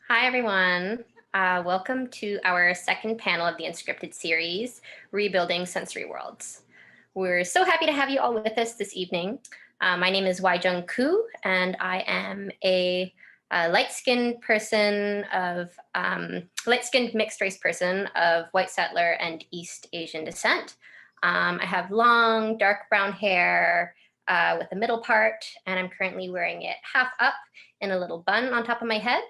Hi, everyone. Welcome to our second panel of the Unscripted series, Rebuilding Sensory Worlds. We're so happy to have you all with us this evening. My name is Joung, and I am a light-skinned person of light-skinned mixed-race person of white settler and East Asian descent. I have long, dark brown hair with a middle part, and I'm currently wearing it half up in a little bun on top of my head.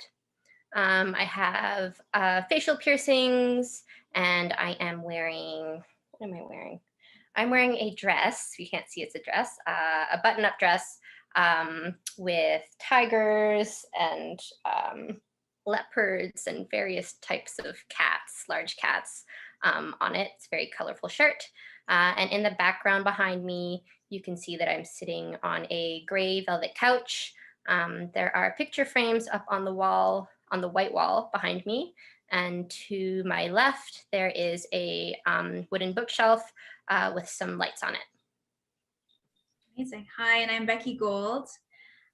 I have facial piercings, and I am wearing, what am I wearing? I'm wearing a dress. You can't see it's a dress, a button-up dress with tigers and leopards and various types of cats, large cats on it. It's a very colorful shirt. And in the background behind me, you can see that I'm sitting on a gray velvet couch. There are picture frames up on the wall, on the white wall behind me. And to my left, there is a wooden bookshelf with some lights on it. Amazing. Hi, and I'm Becky Gold.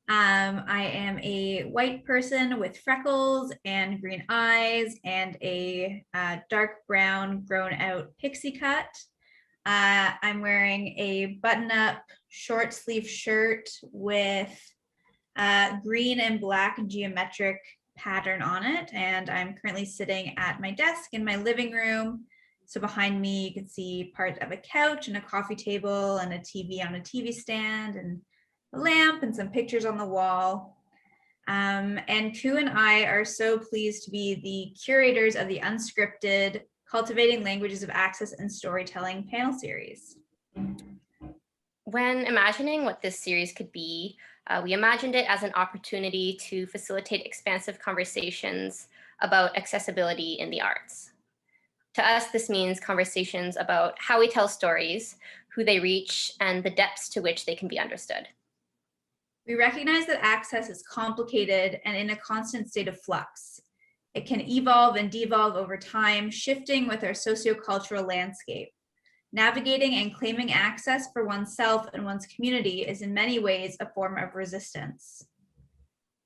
I am a white person with freckles and green eyes and a dark brown grown out pixie cut. I'm wearing a button-up short sleeve shirt with green and black geometric pattern on it, and I'm currently sitting at my desk in my living room. So behind me, you can see part of a couch and a coffee table and a TV on a TV stand and a lamp and some pictures on the wall. And Ku and I are so pleased to be the curators of the Unscripted Cultivating Languages of Access and Storytelling panel series. When imagining what this series could be, we imagined it as an opportunity to facilitate expansive conversations about accessibility in the arts. To us, this means conversations about how we tell stories, who they reach, and the depths to which they can be understood. We recognize that access is complicated and in a constant state of flux. It can evolve and devolve over time, shifting with our sociocultural landscape. Navigating and claiming access for oneself and one's community is in many ways a form of resistance.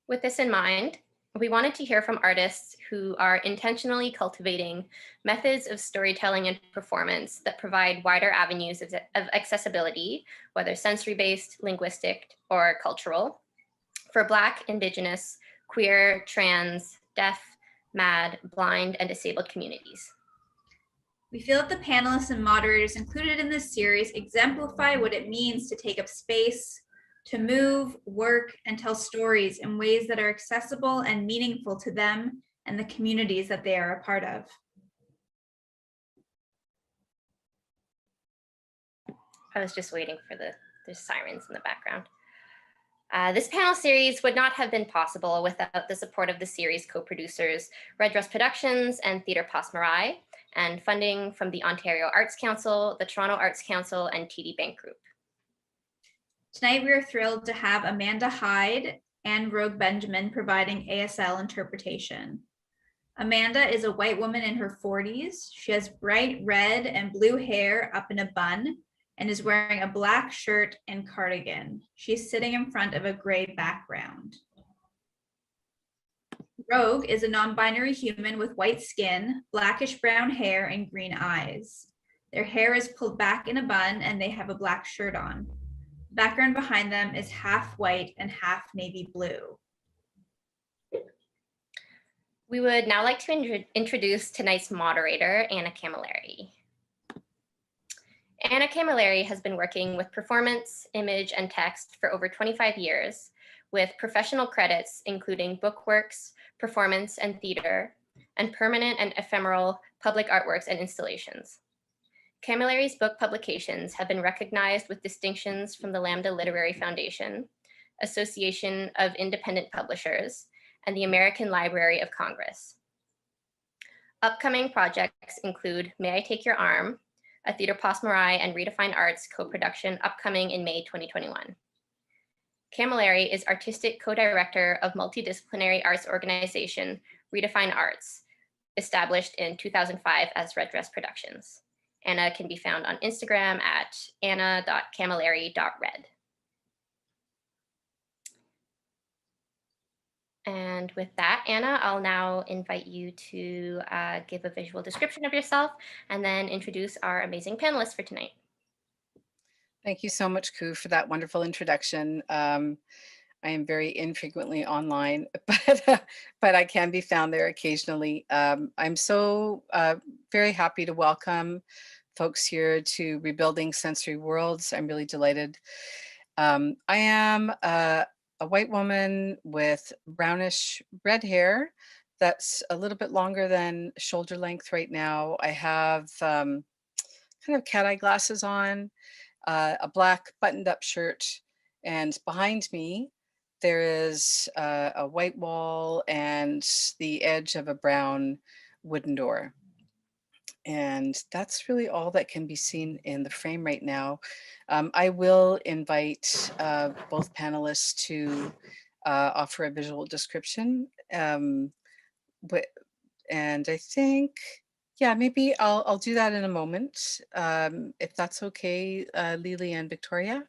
With this in mind, we wanted to hear from artists who are intentionally cultivating methods of storytelling and performance that provide wider avenues of accessibility, whether sensory-based, linguistic, or cultural, for Black, Indigenous, queer, trans, deaf, mad, blind, and disabled communities. We feel that the panelists and moderators included in this series exemplify what it means to take up space, to move, work, and tell stories in ways that are accessible and meaningful to them and the communities that they are a part of. I was just waiting for there's sirens in the background. This panel series would not have been possible without the support of the series co-producers, Red Dress Productions and Theatre Passe Muraille, and funding from the Ontario Arts Council, the Toronto Arts Council, and TD Bank Group. Tonight, we are thrilled to have Amanda Hyde and Rogue Benjamin providing ASL interpretation. Amanda is a white woman in her 40s. She has bright red and blue hair up in a bun and is wearing a black shirt and cardigan. She's sitting in front of a gray background. Rogue is a non-binary human with white skin, blackish brown hair, and green eyes. Their hair is pulled back in a bun and they have a black shirt on. The background behind them is half white and half navy blue. We would now like to introduce tonight's moderator, Anna Camilleri. Anna Camilleri has been working with performance, image, and text for over 25 years, with professional credits including book works, performance and theater, and permanent and ephemeral public artworks and installations. Camilleri's book publications have been recognized with distinctions from the Lambda Literary Foundation, Association of Independent Publishers, and the American Library of Congress. Upcoming projects include May I Take Your Arm, a Theatre Passe Muraille and ReDefine Arts co-production upcoming in May 2021. Camilleri is artistic co-director of multidisciplinary arts organization ReDefine Arts, established in 2005 as Red Dress Productions. Anna can be found on Instagram at anna.camilleri.red. And with that, Anna, I'll now invite you to give a visual description of yourself and then introduce our amazing panelists for tonight. Thank you so much, Ku, for that wonderful introduction. I am very infrequently online, but I can be found there occasionally. I'm so very happy to welcome folks here to Rebuilding Sensory Worlds. I'm really delighted. I am a white woman with brownish red hair that's a little bit longer than shoulder length right now. I have kind of cat eye glasses on, a black buttoned up shirt, and behind me there is a white wall and the edge of a brown wooden door. And that's really all that can be seen in the frame right now. I will invite both panelists to offer a visual description. And I think, yeah, maybe I'll do that in a moment, if that's okay, Leelee and Victoria.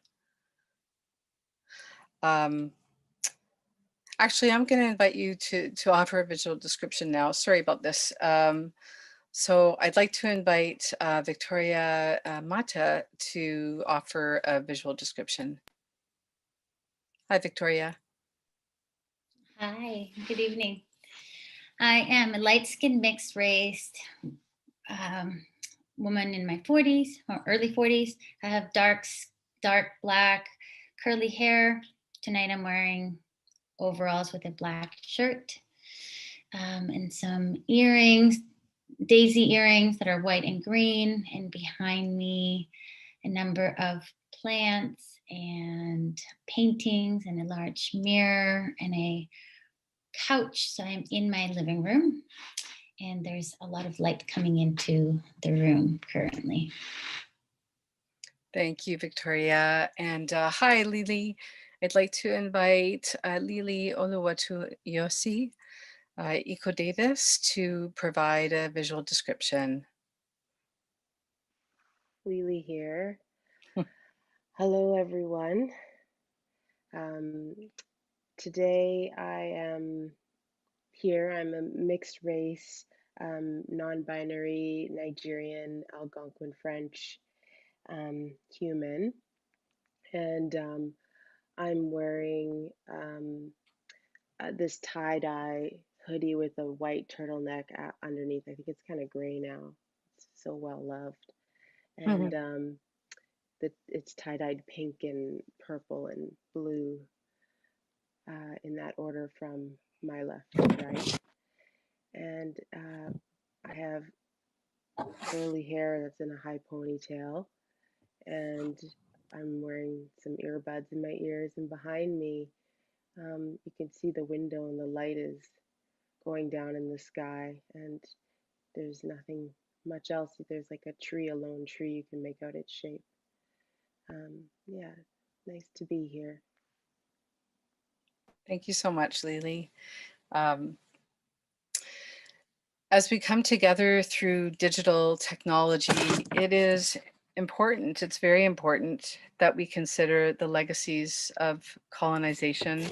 Actually, I'm going to invite you to offer a visual description now. Sorry about this. So I'd like to invite Victoria Mata to offer a visual description. Hi, Victoria. Hi, good evening. I am a light-skinned mixed race woman in my 40s or early 40s. I have dark black curly hair. Tonight I'm wearing overalls with a black shirt and some earrings, daisy earrings that are white and green. And behind me, a number of plants and paintings and a large mirror and a couch. So I'm in my living room and there's a lot of light coming into the room currently. Thank you, Victoria. And hi, Leelee. I'd like to invite Leelee Oluwatoyosi, Eco Davis, to provide a visual description. Leelee here. Hello, everyone. Today I am here. I'm a mixed race, non-binary Nigerian, Algonquin French human, and I'm wearing this tie-dye hoodie with a white turtleneck underneath. I think it's kind of gray now. It's so well loved, and it's tie-dyed pink and purple and blue in that order from my left to right. And I have curly hair that's in a high ponytail, and I'm wearing some earbuds in my ears, and behind me you can see the window and the light is going down in the sky, and there's nothing much else. There's like a tree, a lone tree, you can make out its shape. Yeah, nice to be here. Thank you so much, Leelee. As we come together through digital technology, it is important, it's very important that we consider the legacies of colonization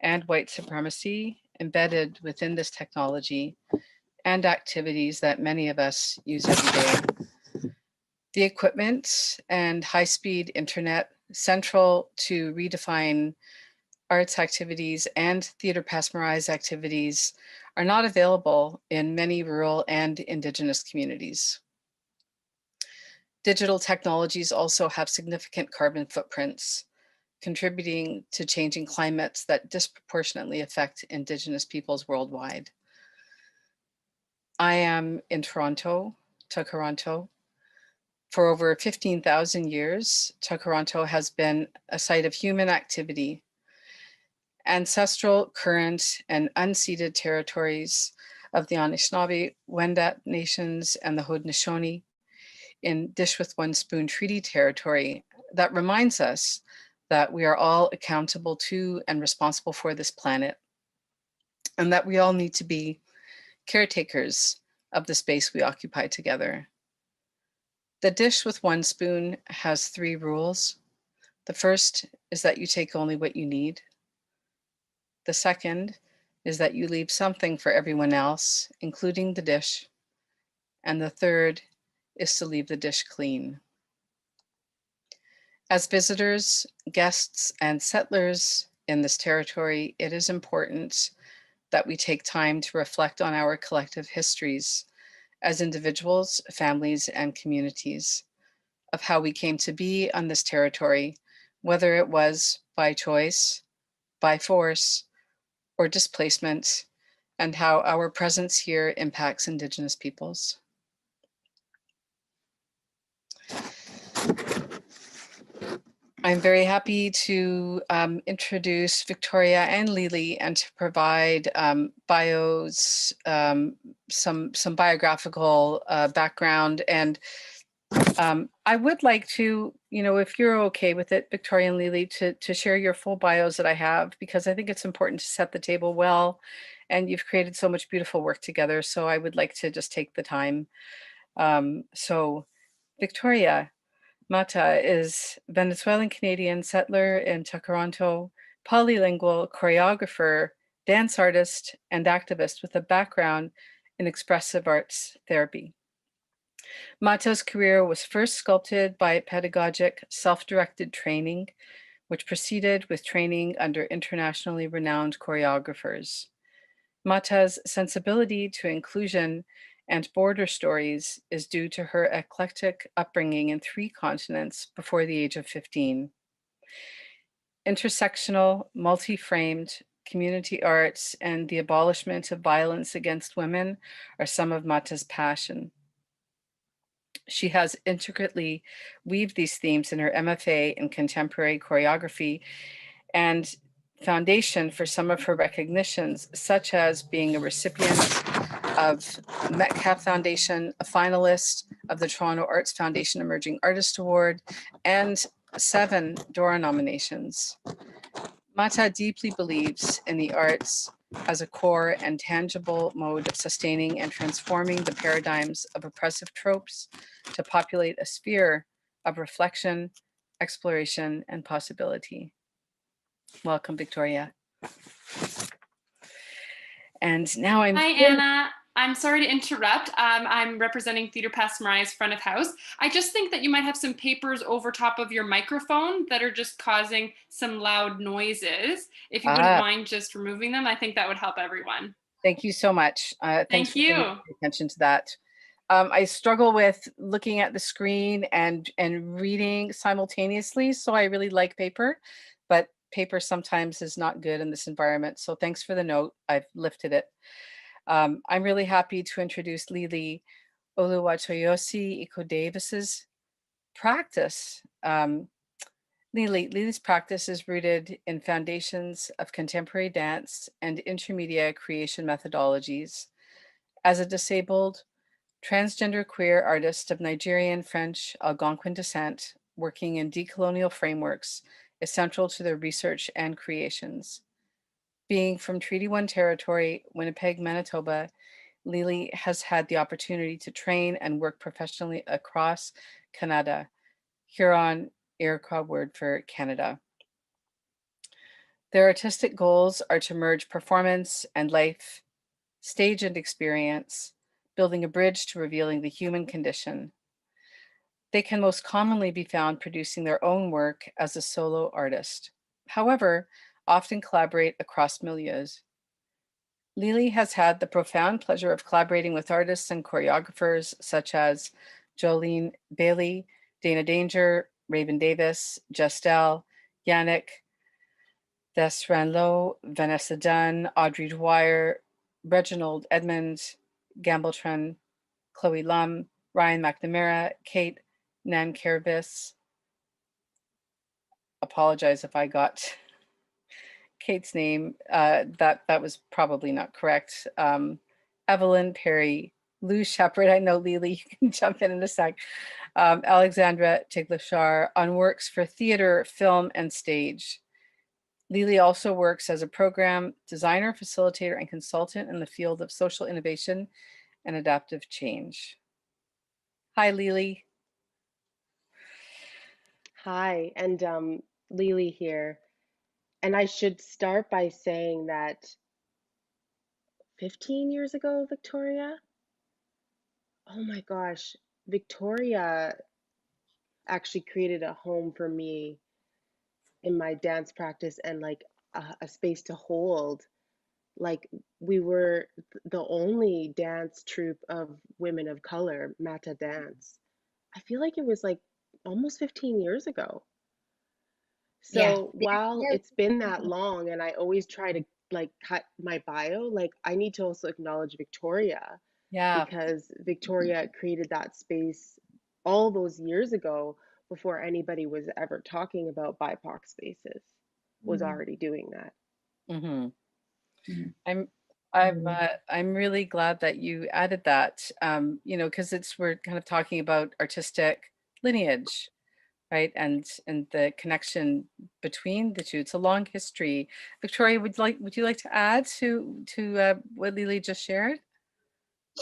and white supremacy embedded within this technology and activities that many of us use every day. The equipment and high-speed internet central to ReDefine arts activities and Theatre Passe Muraille's activities are not available in many rural and Indigenous communities. Digital technologies also have significant carbon footprints, contributing to changing climates that disproportionately affect Indigenous peoples worldwide. I am in Toronto. For over 15,000 years, Takaranto has been a site of human activity. Ancestral, current, and unceded territories of the Anishinaabe, Wendat nations, and the Haudenosaunee in Dish with One Spoon Treaty territory that reminds us that we are all accountable to and responsible for this planet, and that we all need to be caretakers of the space we occupy together. The Dish with One Spoon has 3 rules. The first is that you take only what you need. The second is that you leave something for everyone else, including the dish. And the third is to leave the dish clean. As visitors, guests, and settlers in this territory, it is important that we take time to reflect on our collective histories as individuals, families, and communities, of how we came to be on this territory, whether it was by choice, by force, or displacement, and how our presence here impacts Indigenous peoples. I'm very happy to introduce Victoria and Leelee and to provide bios, some biographical background. And I would like to, if you're okay with it, Victoria and Leelee, to share your full bios that I have, because I think it's important to set the table well. And you've created so much beautiful work together. So I would like to just take the time. So Victoria Mata is Venezuelan-Canadian settler in Toronto, polylingual choreographer, dance artist, and activist with a background in expressive arts therapy. Mata's career was first sculpted by pedagogic self-directed training, which proceeded with training under internationally renowned choreographers. Mata's sensibility to inclusion and border stories is due to her eclectic upbringing in 3 continents before the age of 15. Intersectional, multi-framed community arts and the abolishment of violence against women are some of Mata's passion. She has intricately weaved these themes in her MFA in contemporary choreography and foundation for some of her recognitions, such as being a recipient of Metcalf Foundation, a finalist of the Toronto Arts Foundation Emerging Artist Award, and 7 Dora nominations. Mata deeply believes in the arts as a core and tangible mode of sustaining and transforming the paradigms of oppressive tropes to populate a sphere of reflection, exploration, and possibility. Welcome, Victoria. And now I'm— Hi, Anna. I'm sorry to interrupt. I'm representing Theatre Passe Muraille's front of house. I just think that you might have some papers over top of your microphone that are just causing some loud noises. If you wouldn't mind just removing them, I think that would help everyone. Thank you so much. Thanks Thank you. for paying attention to that. I struggle with looking at the screen and reading simultaneously, so I really like paper, but paper sometimes is not good in this environment. So thanks for the note. I've lifted it. I'm really happy to introduce Leelee Oluwatoyosi Iko Davis's practice. Leelee's practice is rooted in foundations of contemporary dance and intermedia creation methodologies. As a disabled, transgender queer artist of Nigerian, French, Algonquin descent, working in decolonial frameworks is central to their research and creations. Being from Treaty 1 territory, Winnipeg, Manitoba, Leelee has had the opportunity to train and work professionally across Canada, Huron, Iroquois word for Canada. Their artistic goals are to merge performance and life, stage and experience, building a bridge to revealing the human condition. They can most commonly be found producing their own work as a solo artist. However, often collaborate across milieus. Leelee has had the profound pleasure of collaborating with artists and choreographers such as Jolene Bailey, Dana Danger, Raven Davis, Jestel, Yannick Desranleau, Vanessa Dunn, Audrey Dwyer, Reginald Edmonds, Gambletron, Chloe Lum, Ryan McNamara, Kate Nankervis. Apologize if I got Kate's name. That was probably not correct. Evelyn Perry, Lou Shepard. I know Leelee, you can jump in a sec. Alexandra Tiglashar on works for theater, film, and stage. Leelee also works as a program designer, facilitator, and consultant in the field of social innovation and adaptive change. Hi, Leelee. Hi, and Leelee here. And I should start by saying that 15 years ago, Victoria. Oh my gosh, Victoria actually created a home for me in my dance practice, and like a space to hold. Like, we were the only dance troupe of women of color, Mata dance. I feel like it was like almost 15 years ago. Yeah. So while it's been that long, and I always try to like cut my bio, like I need to also acknowledge Victoria, Yeah. because Victoria created that space all those years ago before anybody was ever talking about BIPOC spaces, was already doing that. Mm-hmm. Mhm. I'm really glad that you added that, you know, because we're kind of talking about artistic lineage, right? And the connection between the two. It's a long history. Victoria, would you like to add to what Leelee just shared?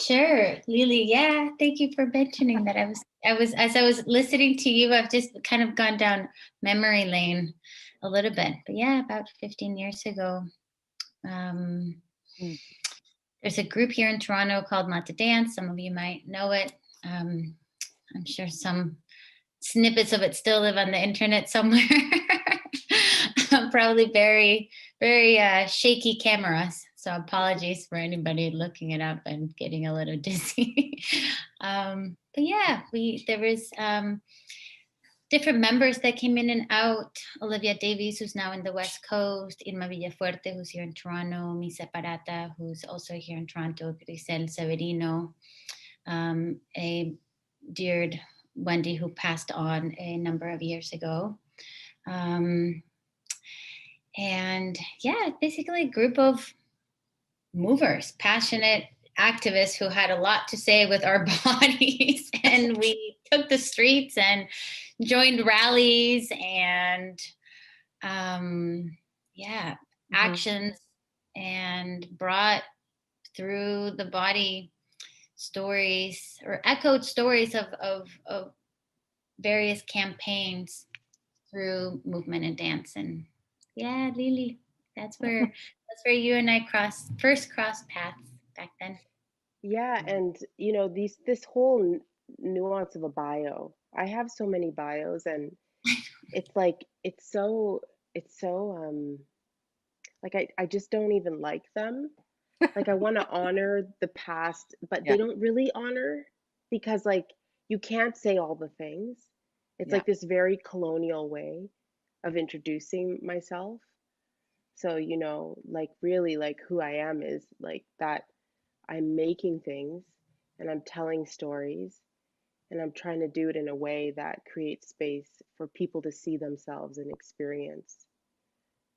Sure, Leelee. Yeah, thank you for mentioning that. As I was listening to you, I've just kind of gone down memory lane a little bit. But yeah, about 15 years ago, um, Mm. there's a group here in Toronto called Mata Dance. Some of you might know it. I'm sure some snippets of it still live on the internet somewhere. Probably very, very shaky cameras. So apologies for anybody looking it up and getting a little dizzy. But yeah, there was different members that came in and out. Olivia Davies, who's now in the West Coast, Irma Villafuerte, who's here in Toronto, Misa Parata, who's also here in Toronto, Grisel Severino, a dear Wendy who passed on a number of years ago. And yeah, basically a group of movers, passionate activists who had a lot to say with our bodies. And we took the streets and joined rallies and actions, and brought through the body stories, or echoed stories of various campaigns through movement and dance. And yeah, Leelee, that's where you and I first crossed paths back then. Yeah, and you know, this whole nuance of a bio. I have so many bios, and it's like it's so like I just don't even like them. Like, I want to honor the past, but Yeah, they don't really honor, because like you can't say all the things. It's yeah. like this very colonial way of introducing myself. So, you know, like really like who I am is like that I'm making things, and I'm telling stories, and I'm trying to do it in a way that creates space for people to see themselves and experience.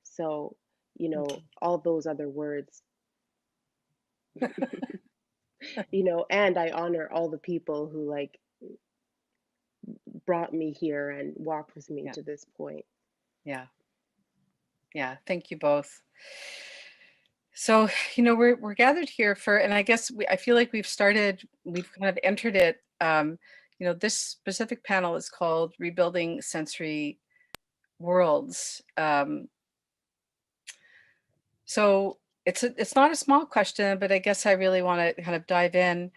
So, you know, all those other words, you know, and I honor all the people who like brought me here and walked with me Yeah, to this point. yeah, yeah. Thank you both. So, you know, we're gathered here for, and I guess I feel like we've kind of entered it. You know, this specific panel is called Rebuilding Sensory Worlds. So it's not a small question, but I guess I really want to kind of dive in.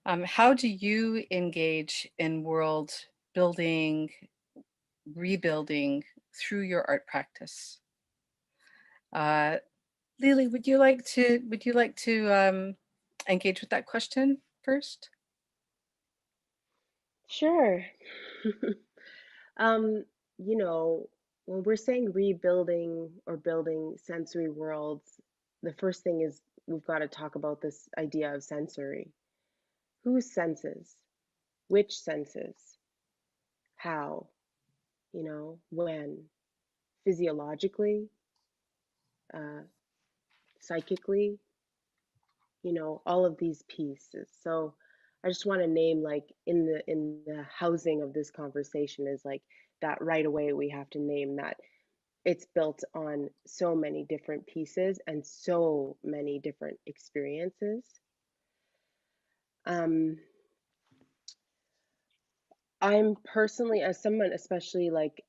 How do you engage in world building, rebuilding through your art practice? Leelee, would you like to engage with that question first? Sure. um, you know, when we're saying rebuilding or building sensory worlds, the first thing is we've got to talk about this idea of sensory. Whose senses? Which senses? How? You know, when? Physiologically, uh, psychically, you know, all of these pieces. So I just want to name, like, in the housing of this conversation is like that right away we have to name that it's built on so many different pieces and so many different experiences. Um, I'm personally, as someone especially like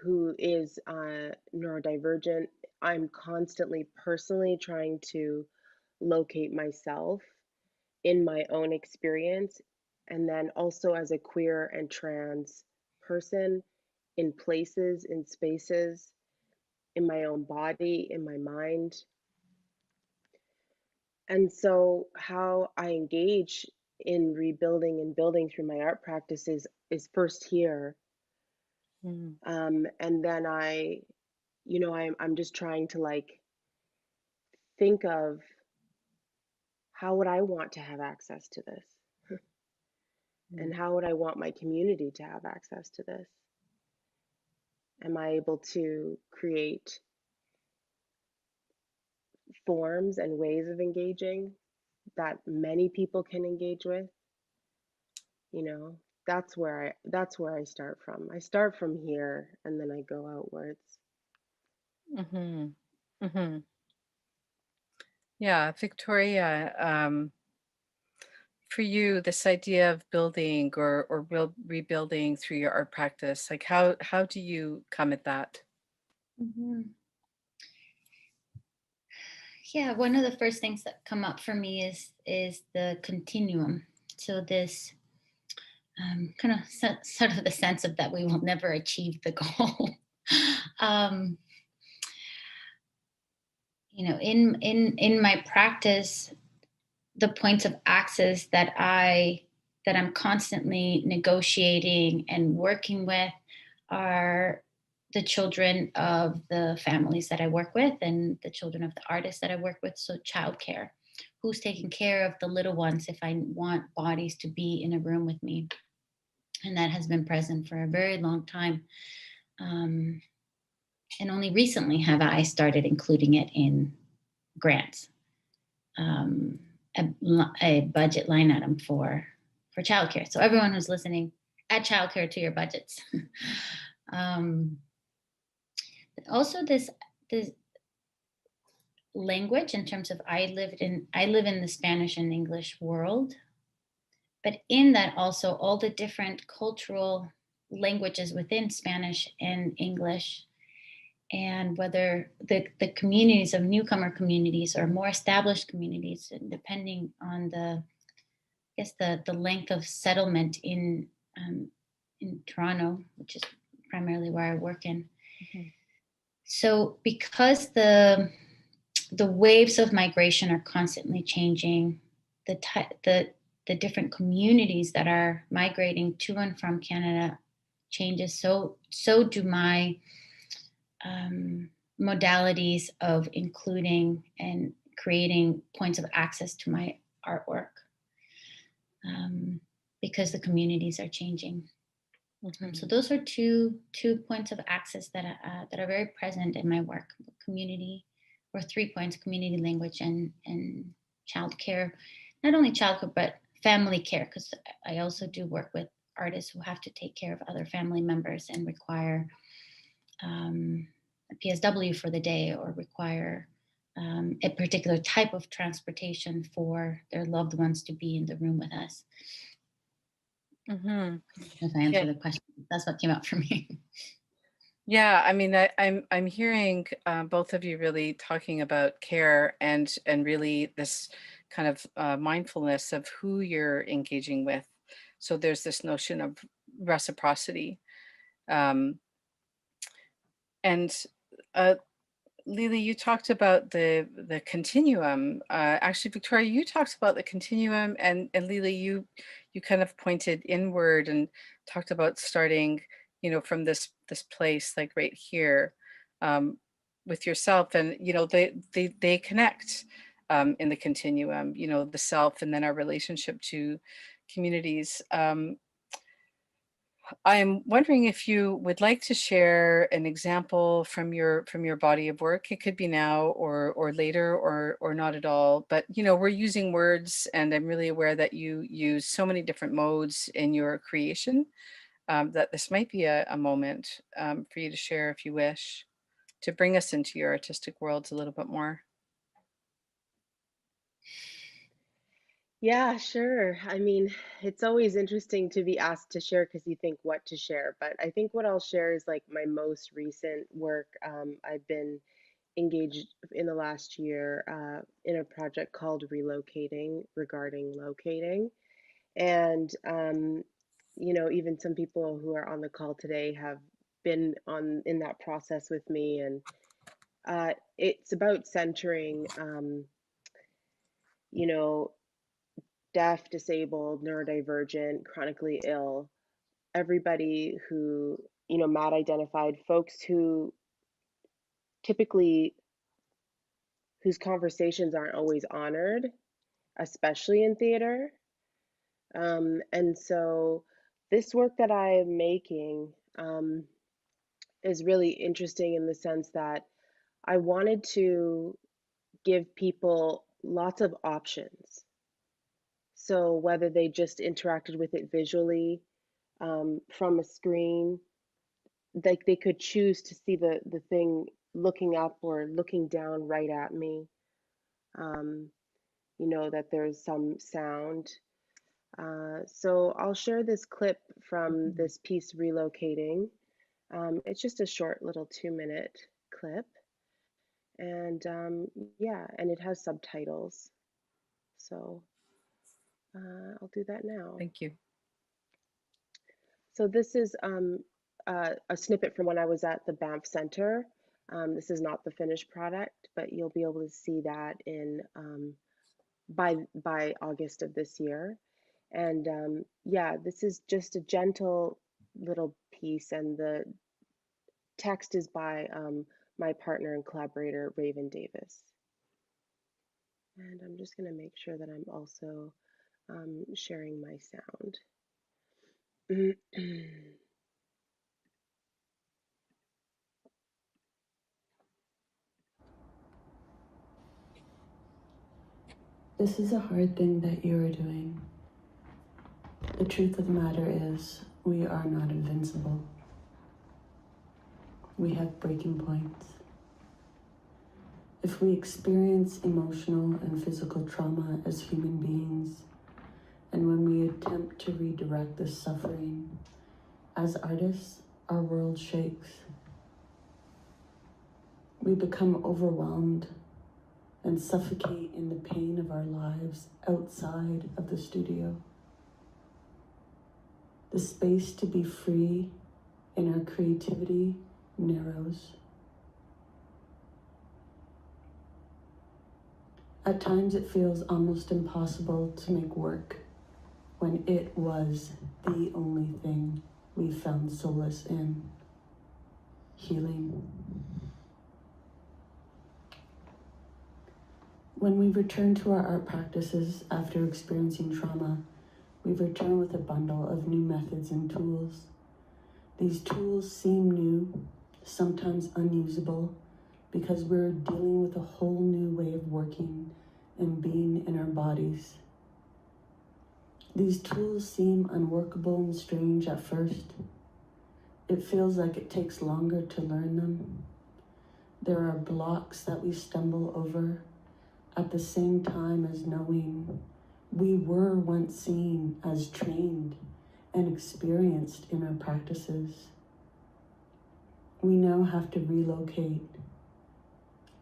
who is neurodivergent, I'm constantly personally trying to locate myself in my own experience, and then also as a queer and trans person in places, in spaces, in my own body, in my mind. And so, how I engage in rebuilding and building through my art practices is first here. And then I'm just trying to like think of how would I want to have access to this? And how would I want my community to have access to this? Am I able to create forms and ways of engaging that many people can engage with? You know, that's where I start from. I start from here and then I go outwards. Yeah, Victoria, for you, this idea of building or rebuilding through your art practice, like how do you come at that? Yeah, one of the first things that come up for me is the continuum. So this kind of sort of the sense of that we will never achieve the goal. You know, in my practice, the points of access that I'm constantly negotiating and working with are the children of the families that I work with and the children of the artists that I work with. So childcare, who's taking care of the little ones if I want bodies to be in a room with me. And that has been present for a very long time. And only recently have I started including it in grants, a budget line item for childcare. So everyone who's listening, add childcare to your budgets. Also, this language in terms of I live in the Spanish and English world, but in that also all the different cultural languages within Spanish and English, and whether the communities of newcomer communities or more established communities, depending on the length of settlement in Toronto, which is primarily where I work in. So because the waves of migration are constantly changing, the different communities that are migrating to and from Canada changes. So do my modalities of including and creating points of access to my artwork, because the communities are changing. So those are two points of access that are very present in my work: community, or 3 points: community, language, and child care. Not only child care, but family care, because I also do work with artists who have to take care of other family members and require a PSW for the day, or require a particular type of transportation for their loved ones to be in the room with us. If I answer the question, that's what came out for me. Yeah, I mean, I'm hearing both of you really talking about care and really this kind of mindfulness of who you're engaging with. So there's this notion of reciprocity, and Leelee, you talked about the continuum. Actually, Victoria, you talked about the continuum, and Leelee, you kind of pointed inward and talked about starting, you know, from this place, like right here, with yourself, and you know, they connect in the continuum. You know, the self, and then our relationship to communities. I'm wondering if you would like to share an example from your body of work. It could be now or later or not at all. But you know, we're using words, and I'm really aware that you use so many different modes in your creation, that this might be a moment for you to share, if you wish, to bring us into your artistic worlds a little bit more. Yeah, sure. I mean, it's always interesting to be asked to share because you think what to share. But I think what I'll share is like my most recent work. I've been engaged in the last year in a project called Relocating regarding locating. And, even some people who are on the call today have been in that process with me. And it's about centering, deaf, disabled, neurodivergent, chronically ill, everybody who, Matt identified, folks who typically, whose conversations aren't always honored, especially in theater. And so this work that I am making is really interesting in the sense that I wanted to give people lots of options. So whether they just interacted with it visually from a screen, like they could choose to see the thing looking up or looking down right at me, that there's some sound. So I'll share this clip from this piece, Relocating. It's just a short little 2-minute clip. And yeah, and it has subtitles. So I'll do that now. Thank you. So this is a snippet from when I was at the Banff Center. This is not the finished product, but you'll be able to see that in by August of this year. And yeah, this is just a gentle little piece, and the text is by my partner and collaborator, Raven Davis. And I'm just going to make sure that I'm also sharing my sound. This is a hard thing that you are doing. The truth of the matter is, we are not invincible. We have breaking points. If we experience emotional and physical trauma as human beings, and when we attempt to redirect this suffering, as artists, our world shakes. We become overwhelmed and suffocate in the pain of our lives outside of the studio. The space to be free in our creativity narrows. At times it feels almost impossible to make work when it was the only thing we found solace in, healing. When we return to our art practices after experiencing trauma, we return with a bundle of new methods and tools. These tools seem new, sometimes unusable, because we're dealing with a whole new way of working and being in our bodies. These tools seem unworkable and strange at first. It feels like it takes longer to learn them. There are blocks that we stumble over at the same time as knowing we were once seen as trained and experienced in our practices. We now have to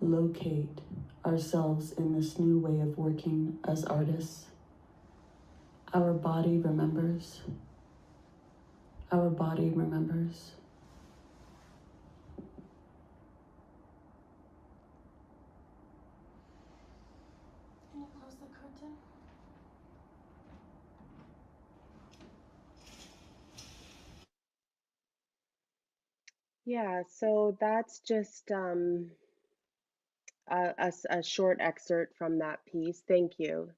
locate ourselves in this new way of working as artists. Our body remembers. Our body remembers. Can you close the curtain? Yeah, so that's just a short excerpt from that piece. Thank you.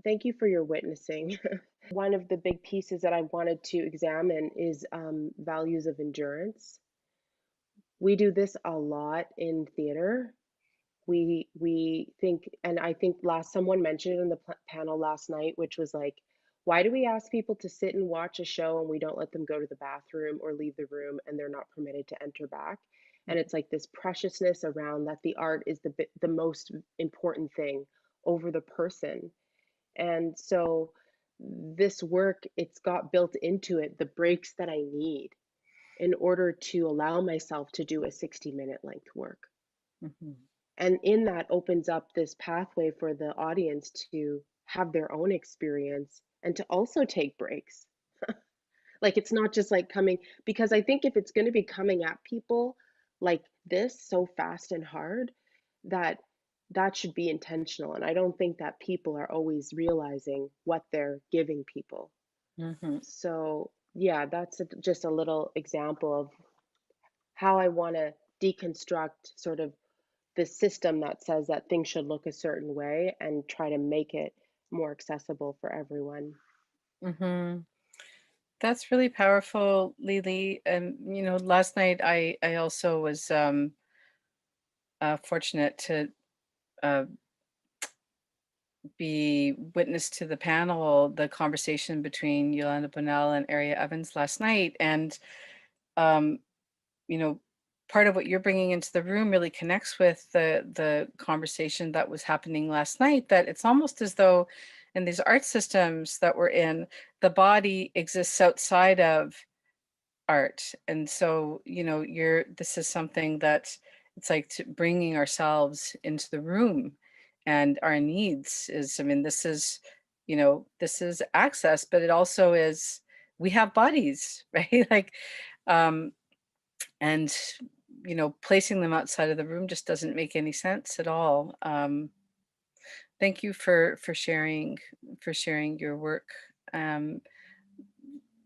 Thank you for your witnessing. One of the big pieces that I wanted to examine is values of endurance. We do this a lot in theater. We think, and I think someone mentioned it in the panel last night, which was like, why do we ask people to sit and watch a show and we don't let them go to the bathroom or leave the room and they're not permitted to enter back? And it's like this preciousness around that the art is the most important thing over the person. And so this work, it's got built into it the breaks that I need in order to allow myself to do a 60-minute length work. And in that opens up this pathway for the audience to have their own experience and to also take breaks. Like it's not just like coming, because I think if it's going to be coming at people like this so fast and hard, that that should be intentional. And I don't think that people are always realizing what they're giving people. So yeah, that's just a little example of how I want to deconstruct sort of the system that says that things should look a certain way and try to make it more accessible for everyone. That's really powerful, Leelee. And you know, last night I also was fortunate to be witness to the panel, the conversation between Yolanda Bonnell and Aria Evans last night, and you know, part of what you're bringing into the room really connects with the conversation that was happening last night, that it's almost as though in these art systems that we're in, the body exists outside of art. And so, you know, this is something that it's like bringing ourselves into the room, and our needs is, I mean, this is, you know, this is access, but it also is, we have bodies, right? Like, and you know, placing them outside of the room just doesn't make any sense at all. Thank you for sharing your work. Yeah,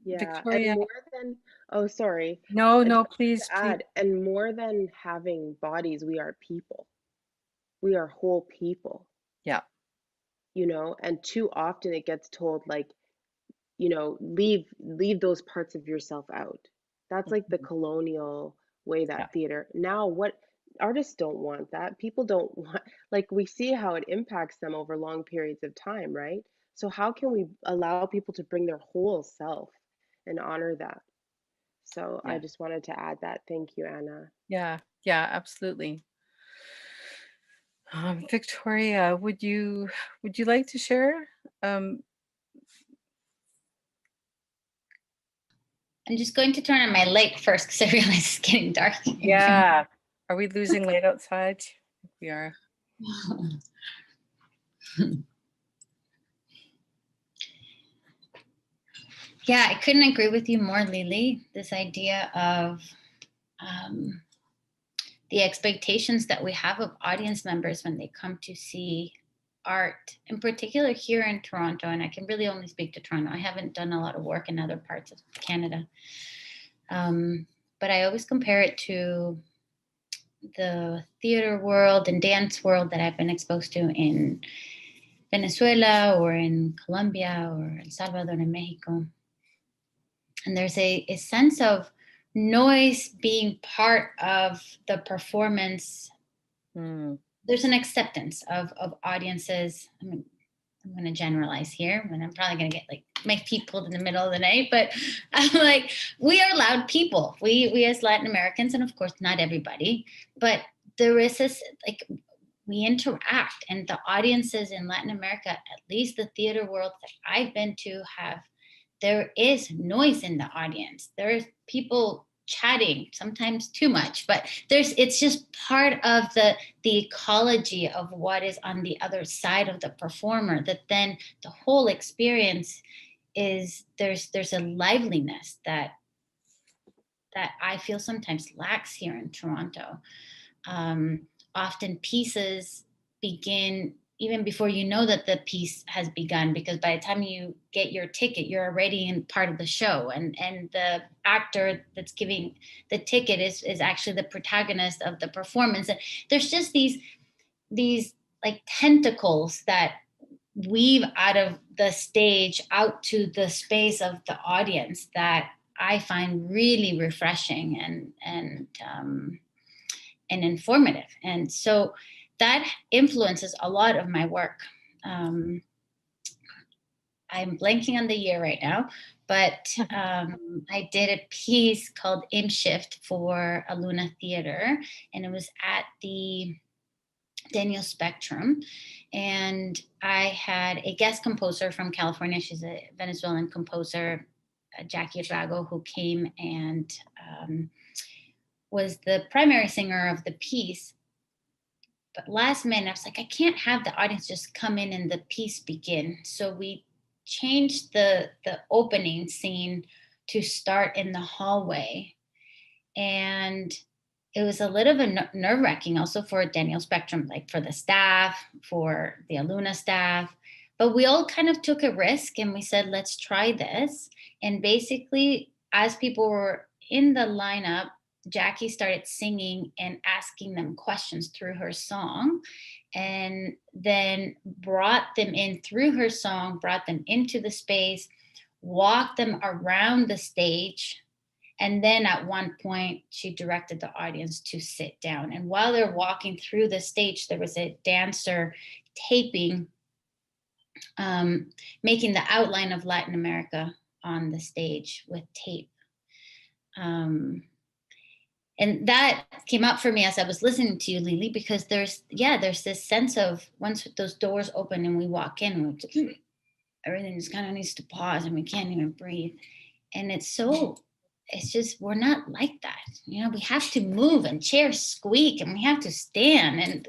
Victoria. and more than, oh, sorry. No, Just please, to add, and more than having bodies, we are people. We are whole people. Yeah. You know, and too often it gets told like, you know, leave those parts of yourself out. That's like the colonial way that theater. Now, what artists don't want that. People don't want, like we see how it impacts them over long periods of time, right? So how can we allow people to bring their whole self and honor that? So I just wanted to add that. Thank you, Anna. Yeah, absolutely. Victoria, would you like to share? I'm just going to turn on my light first because I realize it's getting dark. Yeah. Are we losing light outside? We are. Yeah, I couldn't agree with you more, Leelee. This idea of the expectations that we have of audience members when they come to see art, in particular here in Toronto, and I can really only speak to Toronto. I haven't done a lot of work in other parts of Canada. But I always compare it to the theater world and dance world that I've been exposed to in Venezuela or in Colombia or El Salvador and Mexico. And there's a sense of noise being part of the performance. There's an acceptance of audiences. I mean, I'm going to generalize here, and I'm probably going to get like my feet pulled in the middle of the night, but I'm like, we are loud people. We as Latin Americans, and of course not everybody, but there is this, like, we interact, and the audiences in Latin America, at least the theater world that I've been to, there is noise in the audience. There's people chatting, sometimes too much, but it's just part of the ecology of what is on the other side of the performer, that then the whole experience is, there's a liveliness that I feel sometimes lacks here in Toronto. Often pieces begin even before you know that the piece has begun, because by the time you get your ticket, you're already in part of the show, and the actor that's giving the ticket is actually the protagonist of the performance. And there's just these like tentacles that weave out of the stage out to the space of the audience that I find really refreshing and informative. And so that influences a lot of my work. I'm blanking on the year right now, but I did a piece called Shift for Aluna Theater, and it was at the Daniel Spectrum. And I had a guest composer from California. She's a Venezuelan composer, Jackie Rago, who came and was the primary singer of the piece. But last minute, I was like, I can't have the audience just come in and the piece begin. So we changed the opening scene to start in the hallway. And it was a little bit nerve-wracking also for Daniel Spectrum, like for the staff, for the Aluna staff. But we all kind of took a risk and we said, let's try this. And basically, as people were in the lineup, Jackie started singing and asking them questions through her song, and then brought them in through her song, brought them into the space, walked them around the stage. And then at one point, she directed the audience to sit down. And while they're walking through the stage, there was a dancer taping, making the outline of Latin America on the stage with tape. And that came up for me as I was listening to you, Leelee, because there's this sense of once those doors open and we walk in, everything just kind of needs to pause and we can't even breathe. And it's just, we're not like that. You know, we have to move and chairs squeak and we have to stand and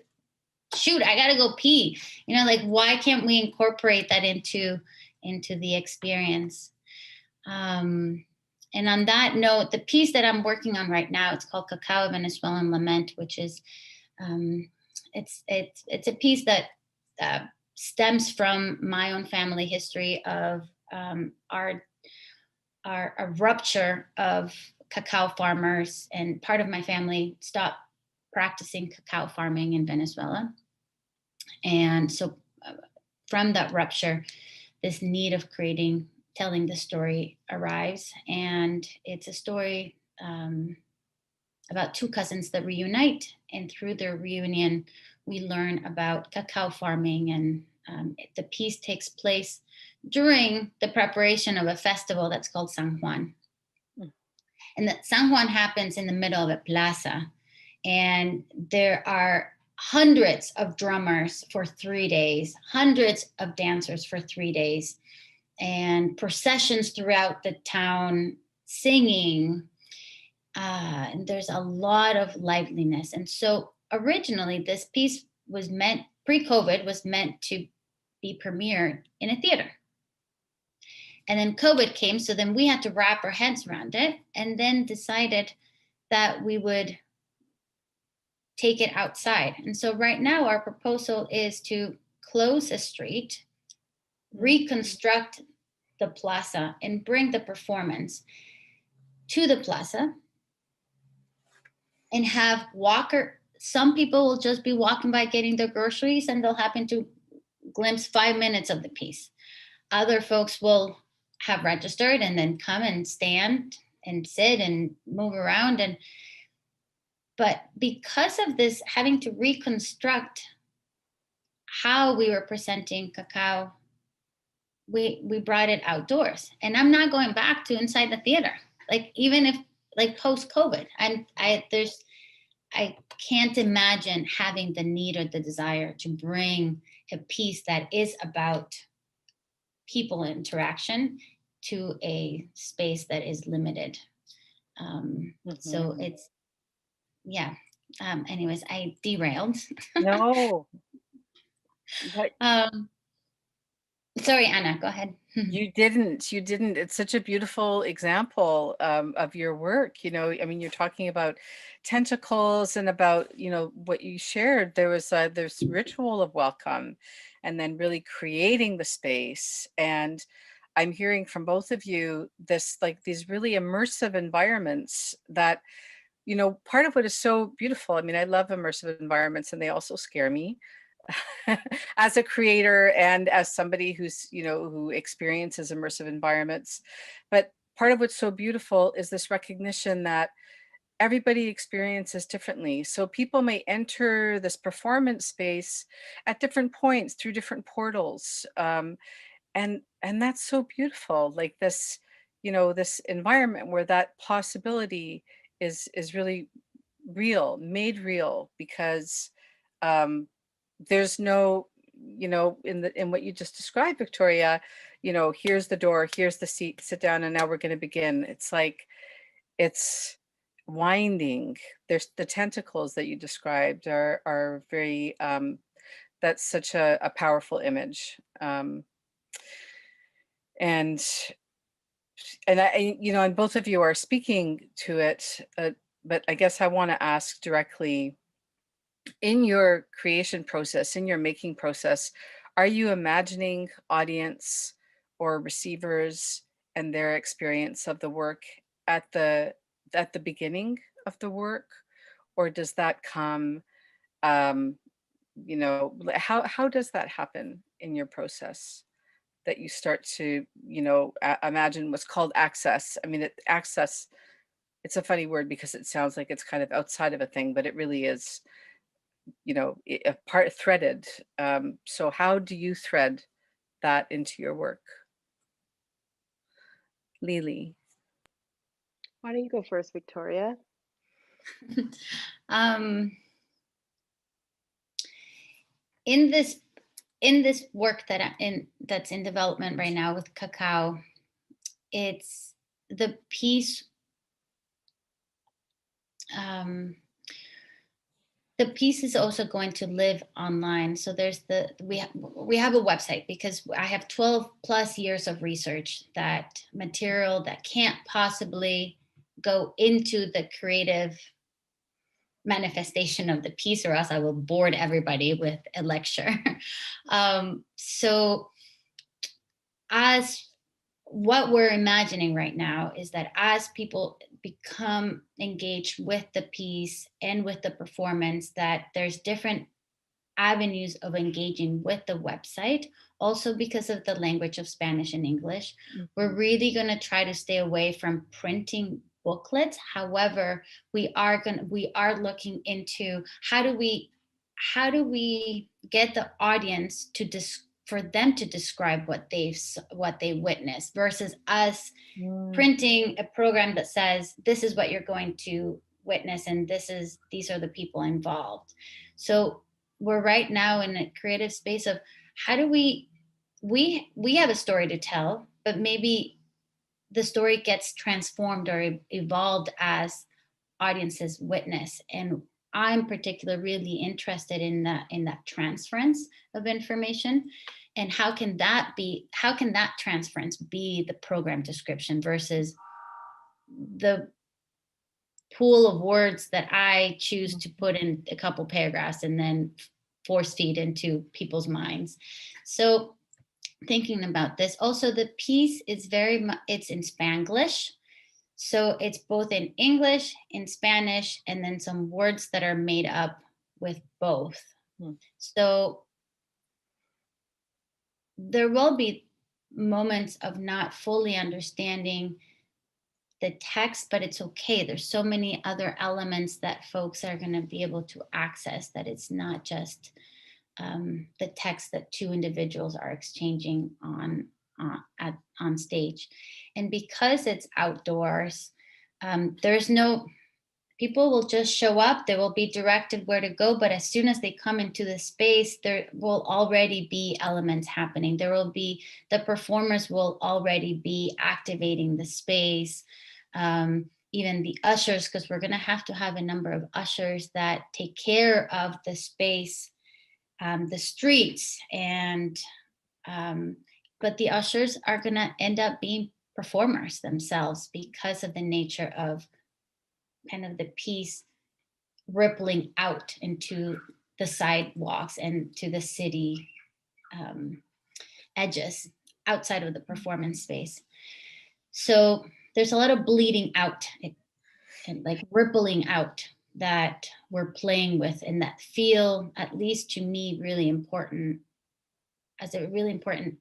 shoot, I gotta go pee. You know, like, why can't we incorporate that into the experience? And on that note, the piece that I'm working on right now, it's called Cacao, a Venezuelan Lament, which is, it's a piece that stems from my own family history of our rupture of cacao farmers, and part of my family stopped practicing cacao farming in Venezuela. And so from that rupture, this need of telling the story arrives. And it's a story about two cousins that reunite. And through their reunion, we learn about cacao farming. And the piece takes place during the preparation of a festival that's called San Juan. And that San Juan happens in the middle of a plaza. And there are hundreds of drummers for 3 days, hundreds of dancers for 3 days, and processions throughout the town singing. And there's a lot of liveliness. And so originally this piece was meant, pre-COVID, was meant to be premiered in a theater. And then COVID came, so then we had to wrap our heads around it, and then decided that we would take it outside. And so right now our proposal is to close a street, reconstruct the plaza, and bring the performance to the plaza, and have some people will just be walking by getting their groceries and they'll happen to glimpse 5 minutes of the piece. Other folks will have registered and then come and stand and sit and move around. But because of this, having to reconstruct how we were presenting cacao, we brought it outdoors. And I'm not going back to inside the theater. Like, even if, like, post-COVID, I can't imagine having the need or the desire to bring a piece that is about people interaction to a space that is limited. So it's, yeah. Anyways, I derailed. No. But sorry, Anna, go ahead. you didn't. It's such a beautiful example of your work. You know, I mean, you're talking about tentacles and about, you know, what you shared. There's ritual of welcome, and then really creating the space. And I'm hearing from both of you this, like, these really immersive environments that, you know, part of what is so beautiful. I mean, I love immersive environments, and they also scare me. As a creator and as somebody who's, you know, who experiences immersive environments. But part of what's so beautiful is this recognition that everybody experiences differently. So people may enter this performance space at different points through different portals. And that's so beautiful, like this, you know, this environment where that possibility is really real, made real, because there's no, you know, in what you just described, Victoria, you know, here's the door, here's the seat, sit down, and now we're going to begin. It's like, winding. There's the tentacles that you described are very, that's such a powerful image. And and both of you are speaking to it, but I guess I want to ask directly, in your creation process, in your making process, are you imagining audience or receivers and their experience of the work at the beginning of the work, or does that come, um, how does that happen in your process? That you start to, imagine what's called access. I mean, access, it's a funny word because it sounds like it's kind of outside of a thing, but it really is, a part threaded. So how do you thread that into your work? Leelee. Why don't you go first, Victoria? In this work that's in development right now with cacao, it's the piece. The piece is also going to live online. So there's we have a website because I have 12 plus years of research, that material that can't possibly go into the creative manifestation of the piece, or else I will bored everybody with a lecture. So as what we're imagining right now is that as people become engaged with the piece and with the performance, that there's different avenues of engaging with the website. Also, because of the language of Spanish and English, we're really going to try to stay away from printing booklets. However, we are looking into how do we get the audience for them to describe what they witnessed, versus us printing a program that says this is what you're going to witness and these are the people involved. So we're right now in a creative space of how do we have a story to tell, but maybe the story gets transformed or evolved as audiences witness. And I'm particularly really interested in that transference of information, and how can that transference be the program description versus the pool of words that I choose to put in a couple paragraphs and then force feed into people's minds. So thinking about this, also the piece is it's in Spanglish. So it's both in English, in Spanish, and then some words that are made up with both. So there will be moments of not fully understanding the text, but it's okay. There's so many other elements that folks are going to be able to access, that it's not just the text that two individuals are exchanging on stage. And because it's outdoors, people will just show up, they will be directed where to go, but as soon as they come into the space, there will already be elements happening. The performers will already be activating the space. Even the ushers, because we're going to have a number of ushers that take care of the space, the streets, and but the ushers are going to end up being performers themselves because of the nature of kind of the piece rippling out into the sidewalks and to the city edges outside of the performance space. So there's a lot of bleeding out and like rippling out that we're playing with, and that feel, at least to me, really important, as a really important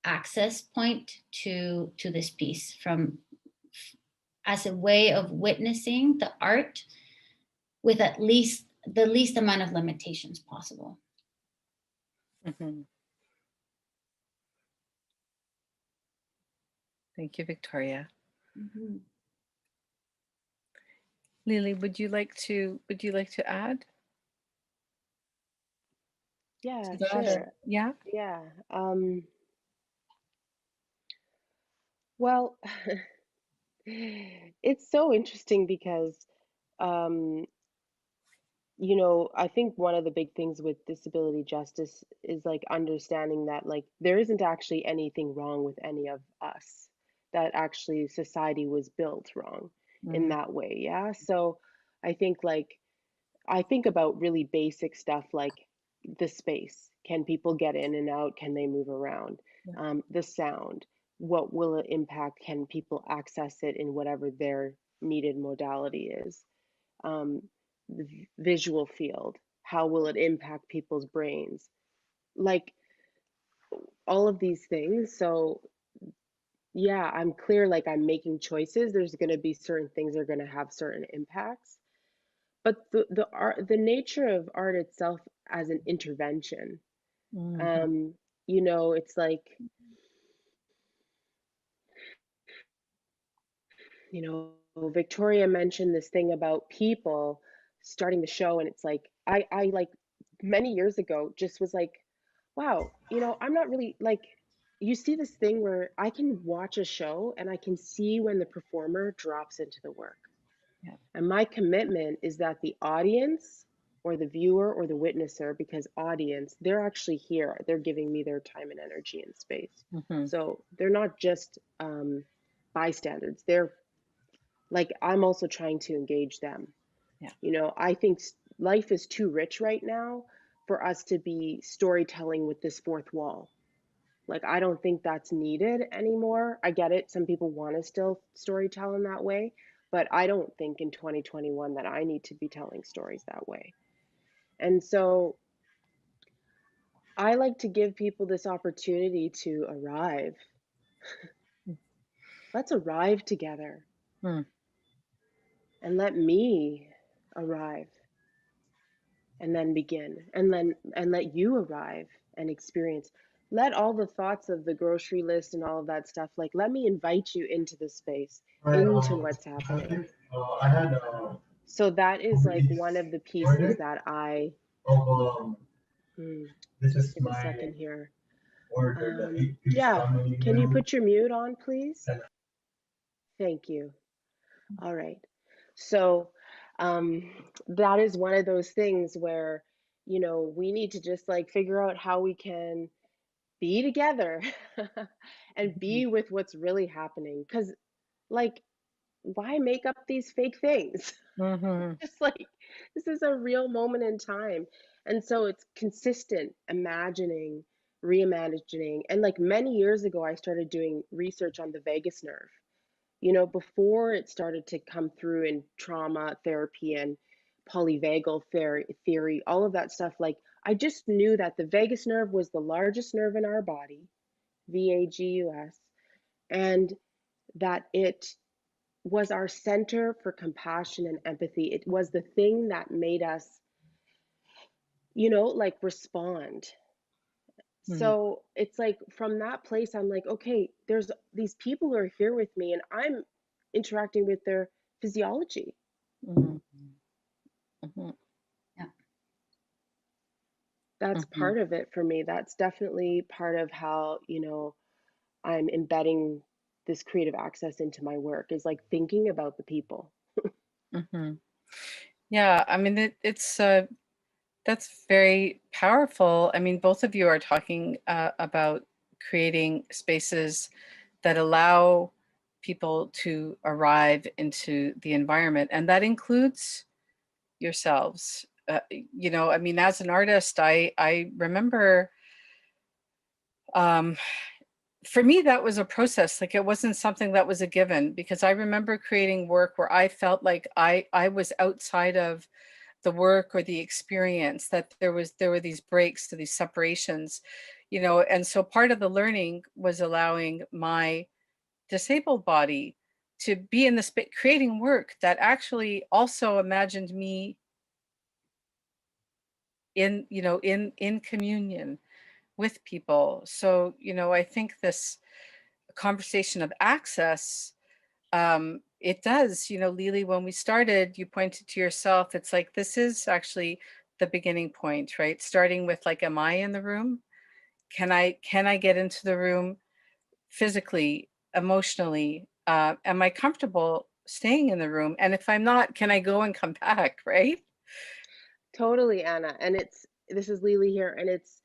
access point to this piece, as a way of witnessing the art with the least amount of limitations possible. Thank you, Victoria. Leelee, would you like to add? Yeah, to that, sure. or- yeah. Well, It's so interesting because, um, you know, I think one of the big things with disability justice is like understanding that like there isn't actually anything wrong with any of us, that actually society was built wrong in Mm, that way. Yeah. So I think like, I think about really basic stuff like the space. Can people get in and out? Can they move around? yeah. The sound. What will it impact? Can people access it in whatever their needed modality is? Um, the visual field. How will it impact people's brains? Like all of these things. So yeah, I'm clear. Like I'm making choices. There's going to be certain things that are going to have certain impacts. But the art, the nature of art itself as an intervention, Mhm. um, you know, it's like, you know, Victoria mentioned this thing about people starting the show, and it's like I like many years ago just was like, wow, you know, I'm not really like, you see this thing where I can watch a show and I can see when the performer drops into the work. Yeah. And my commitment is that the audience or the viewer or the witnesser, because audience, they're actually here. They're giving me their time and energy and space. Mhm. So they're not just bystanders. They're like, I'm also trying to engage them. Yeah. You know, I think life is too rich right now for us to be storytelling with this fourth wall. Like, I don't think that's needed anymore. I get it. Some people want to still storytell in that way, but I don't think in 2021 that I need to be telling stories that way. And so I like to give people this opportunity to arrive. Let's arrive together Mm. and let me arrive and then begin and let you arrive and experience. Let all the thoughts of the grocery list and all of that stuff, like let me invite you into the space, Right. into what's I happening. think I had So that is Uber like Eats one of the pieces order that I of this just is give a my second here. order, the 8-piece Yeah, family can you meal. put your mute on, please? And Thank you. All right. So that is one of those things where, you know, we need to just like figure out how we can be together and Mhm. be with what's really happening. Because, like, why make up these fake things? Mhm. Just like, this is a real moment in time. And so it's consistent imagining, reimagining. And like many years ago, I started doing research on the vagus nerve, you know, before it started to come through in trauma therapy and polyvagal theory, all of that stuff. Like, I just knew that the vagus nerve was the largest nerve in our body, VAGUS, and that it was our center for compassion and empathy. It was the thing that made us, you know, like respond. Mhm. So it's like from that place, I'm like, okay, there's these people who are here with me, and I'm interacting with their physiology. Mhm. Mhm. Yeah. That's Mhm. part of it for me. That's definitely part of how, you know, I'm embedding this creative access into my work, is like thinking about the people. Mhm. Yeah, I mean that's very powerful. I mean, both of you are talking about creating spaces that allow people to arrive into the environment, and that includes yourselves. You know, I mean, as an artist, I remember, um, for me that was a process. Like it wasn't something that was a given, because I remember creating work where I felt like I was outside of the work or the experience, that there were these breaks, to these separations, you know. And so part of the learning was allowing my disabled body to be in the space, creating work that actually also imagined me in, you know, in communion with people. So, you know, I think this conversation of access, it does, you know, Leelee, when we started, you pointed to yourself. It's like, this is actually the beginning point, right? Starting with like, am I in the room? Can I get into the room physically, emotionally, am I comfortable staying in the room? And if I'm not, can I go and come back, right? Totally, Anna. And this is Leelee here, and it's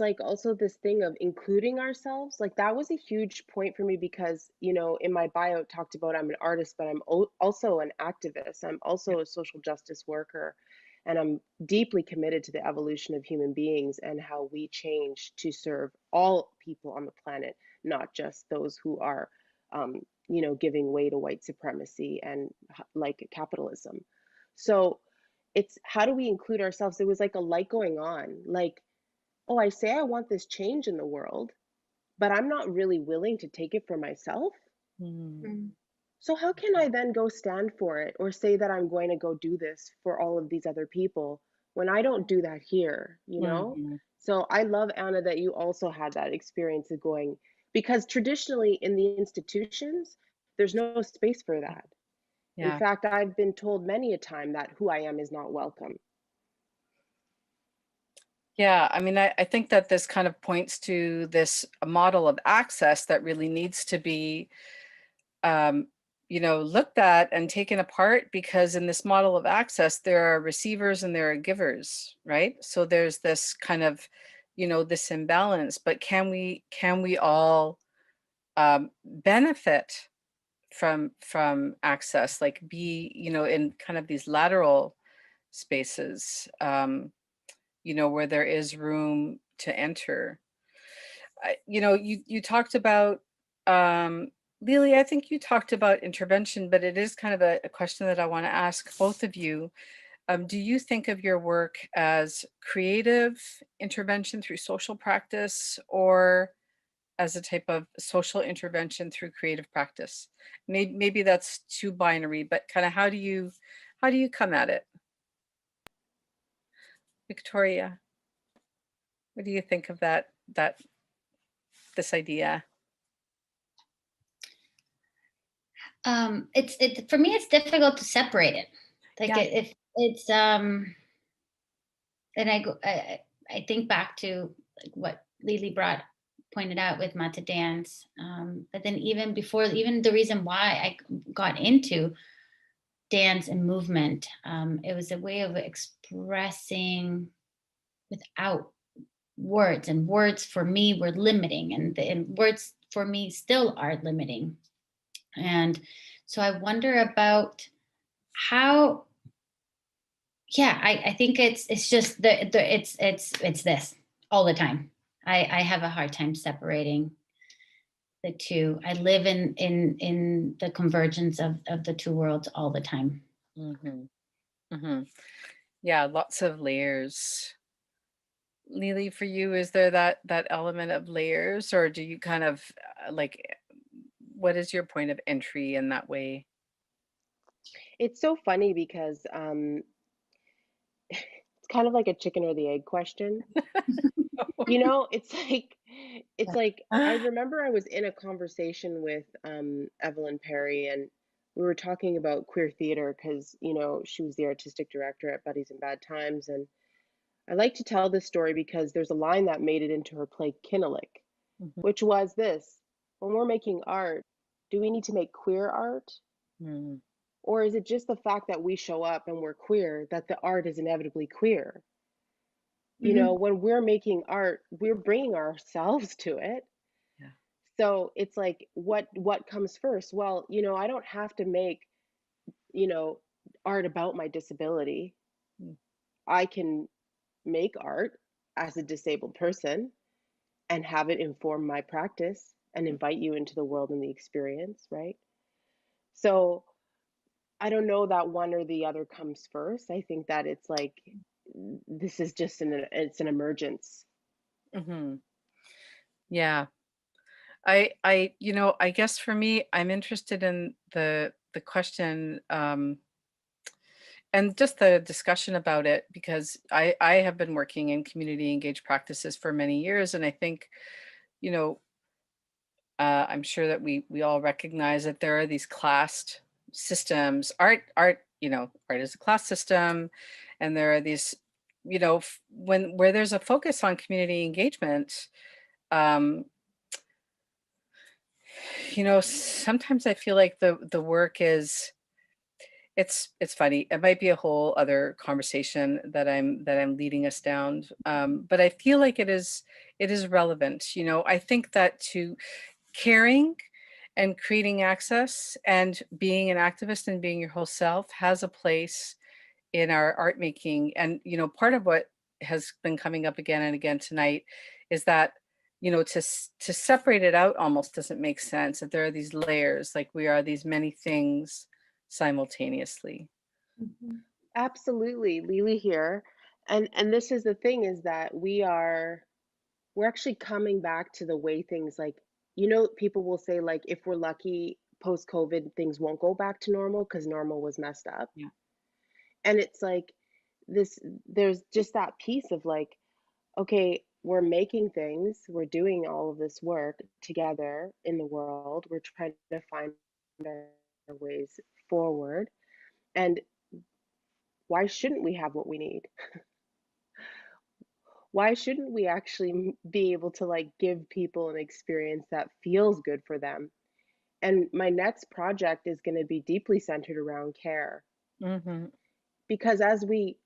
like also this thing of including ourselves. Like that was a huge point for me because, in my bio it talked about I'm an artist, but I'm also an activist. I'm also a social justice worker, and I'm deeply committed to the evolution of human beings and how we change to serve all people on the planet, not just those who are giving way to white supremacy and like capitalism. So it's how do we include ourselves? There was like a light going on, like, oh, I say I want this change in the world, but I'm not really willing to take it for myself. Mm. So how can I then go stand for it or say that I'm going to go do this for all of these other people when I don't do that here, Mhm. So I love, Anna, that you also had that experience of going, because traditionally in the institutions, there's no space for that. In Yeah. fact, I've been told many a time that who I am is not welcome. Yeah, I mean, I think that this kind of points to this model of access that really needs to be, looked at and taken apart, because in this model of access, there are receivers and there are givers, right? So there's this kind of, this imbalance, but can we all benefit from access, like be, in kind of these lateral spaces, where there is room to enter. You talked about, Leelee, I think you talked about intervention, but it is kind of a question that I want to ask both of you. Do you think of your work as creative intervention through social practice, or as a type of social intervention through creative practice? Maybe that's too binary, but kind of how do you come at it? Victoria, what do you think of this idea? It's for me, it's difficult to separate it. Like Yeah. if it's and I think back to like what Leelee pointed out with Mata dance, but then even before, even the reason why I got into dance and movement, it was a way of expressing without words, and words for me were limiting, and words for me still are limiting. And so I wonder about how, I think it's just it's this all the time. I have a hard time separating the two. I live in the convergence of the two worlds all the time. Mm-hmm. Mm-hmm. Yeah, lots of layers. Leelee, for you, is there that element of layers, or do you kind of what is your point of entry in that way? It's so funny because it's kind of like a chicken or the egg question. It's like I remember I was in a conversation with Evelyn Perry, and we were talking about queer theater because she was the artistic director at Buddies in Bad Times, and I like to tell this story because there's a line that made it into her play Kinnilik, Mhm. which was this: when we're making art, do we need to make queer art? Mm. Or is it just the fact that we show up and we're queer that the art is inevitably queer? When we're making art, we're bringing ourselves to it. Yeah. So it's like, what comes first? Well, I don't have to make, you know, art about my disability. Mm. I can make art as a disabled person and have it inform my practice and invite you into the world and the experience, right? So I don't know that one or the other comes first. I think that it's like this is just it's an emergence. Mm-hmm. Yeah. I guess for me, I'm interested in the question, and just the discussion about it, because I have been working in community engaged practices for many years, and I think, you know, I'm sure that we all recognize that there are these classed systems. Art is a class system, and there are these, where there's a focus on community engagement, um, Sometimes I feel like the work is, it's funny. It might be a whole other conversation that I'm leading us down. But I feel like it is relevant. I think that to caring and creating access and being an activist and being your whole self has a place in our art making. And part of what has been coming up again and again tonight is that to separate it out almost doesn't make sense, that there are these layers, like we are these many things simultaneously. Absolutely, Leelee here. And this is the thing, is that we're actually coming back to the way things, like, people will say, like, if we're lucky, post COVID things won't go back to normal because normal was messed up. Yeah. And it's like there's just that piece of like, okay, we're making things, we're doing all of this work together in the world, we're trying to find our ways forward. And why shouldn't we have what we need? Why shouldn't we actually be able to like give people an experience that feels good for them? And my next project is going to be deeply centered around care. Mm-hmm. Because as we,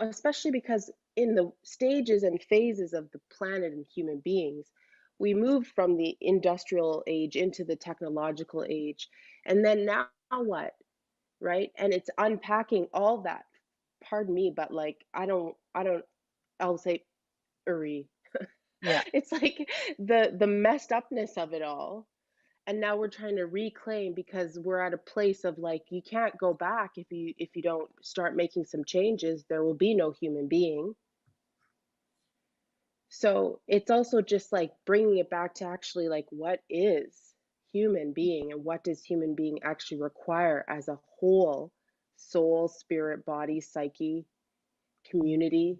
especially because in the stages and phases of the planet and human beings, we moved from the industrial age into the technological age. And then now what? Right? And it's unpacking all that. Pardon me, but like, I'll say, Uri. Yeah. It's like the messed upness of it all. And now we're trying to reclaim, because we're at a place of like, you can't go back. If you don't start making some changes, there will be no human being. So it's also just like bringing it back to actually like, what is human being, and what does human being actually require as a whole: soul, spirit, body, psyche, community.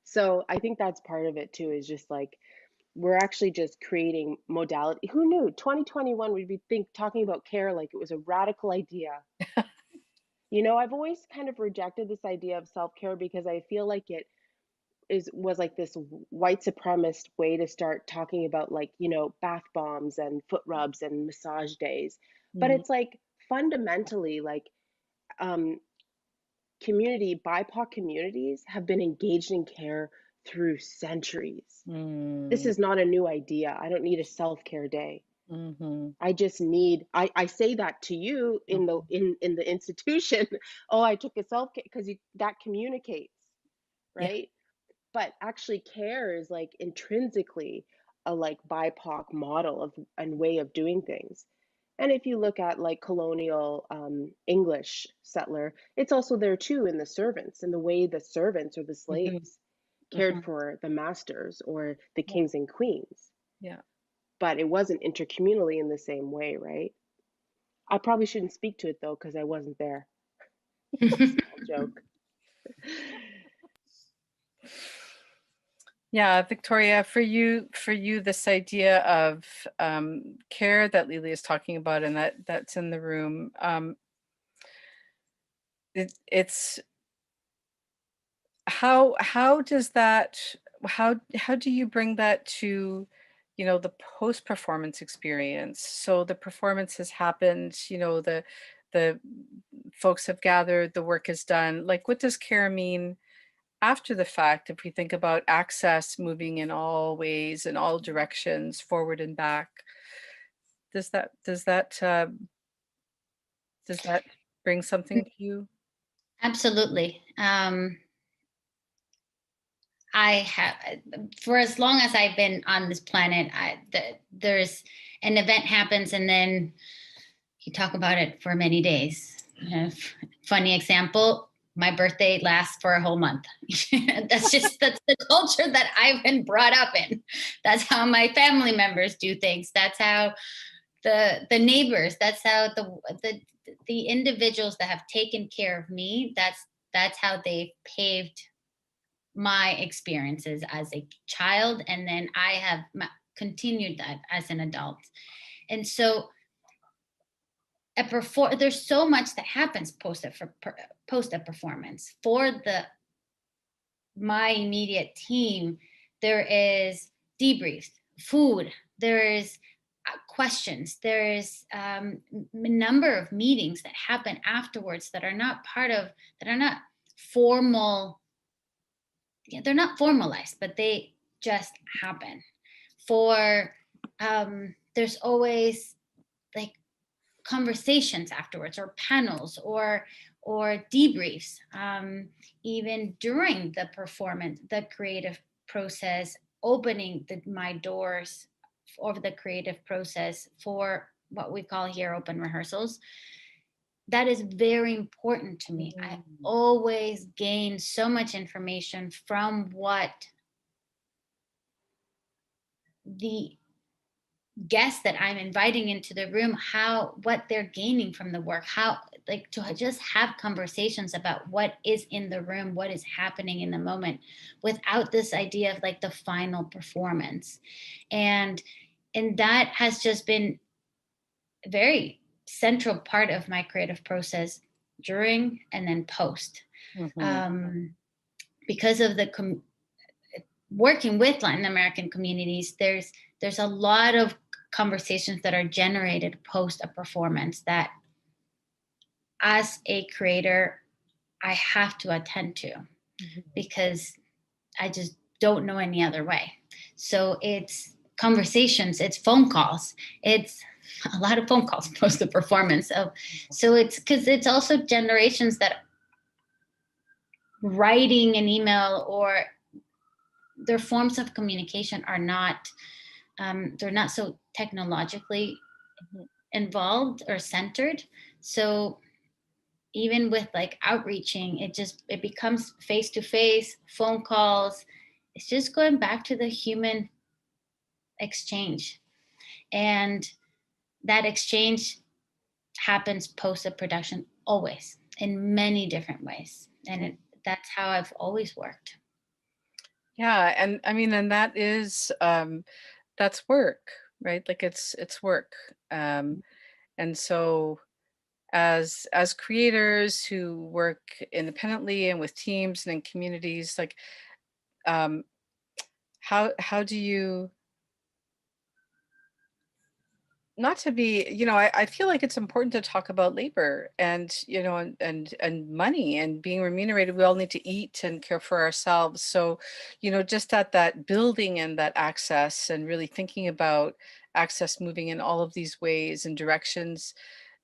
So I think that's part of it too, is just like, we're actually just creating modality. Who knew 2021 we'd be talking about care like it was a radical idea? I've always kind of rejected this idea of self-care, because I feel like it was like this white supremacist way to start talking about, like, bath bombs and foot rubs and massage days. But it's like, fundamentally, like, BIPOC communities have been engaged in care through centuries. This is not a new idea. I don't need a self-care day. I just need, I say that to you in the institution. Oh, I took a self-care, because that communicates, right? Yeah. But actually care is like intrinsically a like BIPOC model of and way of doing things. And if you look at like colonial English settler, it's also there too, in the servants, in the way the servants or the slaves cared for the masters or the kings and queens. Yeah. But it wasn't intercommunally in the same way, right? I probably shouldn't speak to it though, because I wasn't there. Small joke. Yeah, Victoria, for you, this idea of care that Leelee is talking about, and that's in the room, it's how does that, how do you bring that to the post-performance experience? So the performance has happened, the folks have gathered, the work is done. Like, what does care mean after the fact, if we think about access moving in all ways, in all directions, forward and back? Does that bring something to you? Absolutely. I have, for as long as I've been on this planet, there's an event happens, and then you talk about it for many days. Funny example, my birthday lasts for a whole month. that's the culture that I've been brought up in. That's how my family members do things. That's how the neighbors, that's how the individuals that have taken care of me, that's how they paved my experiences as a child, and then I have continued that as an adult. And so there's so much that happens post a performance. For my immediate team, there is debriefs, food, there is questions. There's a number of meetings that happen afterwards that are not formal. Yeah, they're not formalized, but they just happen. There's always like conversations afterwards, or panels, or debriefs, even during the performance, the creative process, opening my doors of the creative process for what we call here open rehearsals. That is very important to me. I always gain so much information from what the guests that I'm inviting into the room, what they're gaining from the work, to just have conversations about what is in the room, what is happening in the moment, without this idea of like the final performance. And that has just been a very central part of my creative process during and then post. Because of the working with Latin American communities, there's a lot of conversations that are generated post a performance that as a creator I have to attend to, because I just don't know any other way. So it's conversations, it's phone calls, it's a lot of phone calls post the performance. So it's because it's also generations that writing an email or their forms of communication are not, they're not so technologically involved or centered. So even with like outreaching, it becomes face-to-face, phone calls. It's just going back to the human exchange. And that exchange happens post a production always in many different ways. And that's how I've always worked. Yeah, and I mean, and that is that's work, right? Like it's work. And so as creators who work independently and with teams and in communities, like how do you, not to be, I feel like it's important to talk about labor and, and money and being remunerated. We all need to eat and care for ourselves. So, just that building and that access, and really thinking about access moving in all of these ways and directions.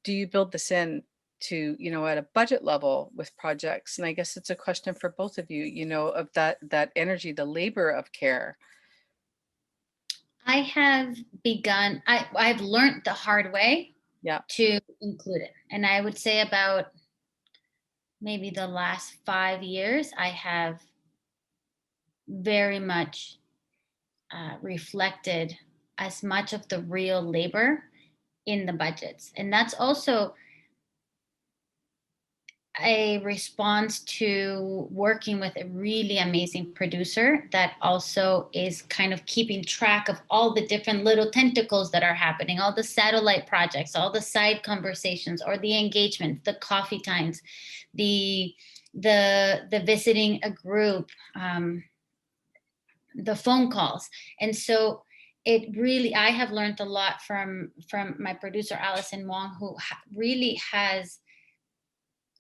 Do you build this in to, at a budget level with projects? And I guess it's a question for both of you, of that energy, the labor of care. I have begun, I've learned the hard way to include it. And I would say about maybe the last 5 years, I have very much reflected as much of the real labor in the budgets. And that's also a response to working with a really amazing producer that also is kind of keeping track of all the different little tentacles that are happening, all the satellite projects, all the side conversations or the engagements, the coffee times, the visiting a group, the phone calls. And so it really, I have learned a lot from my producer, Allison Wong, who really has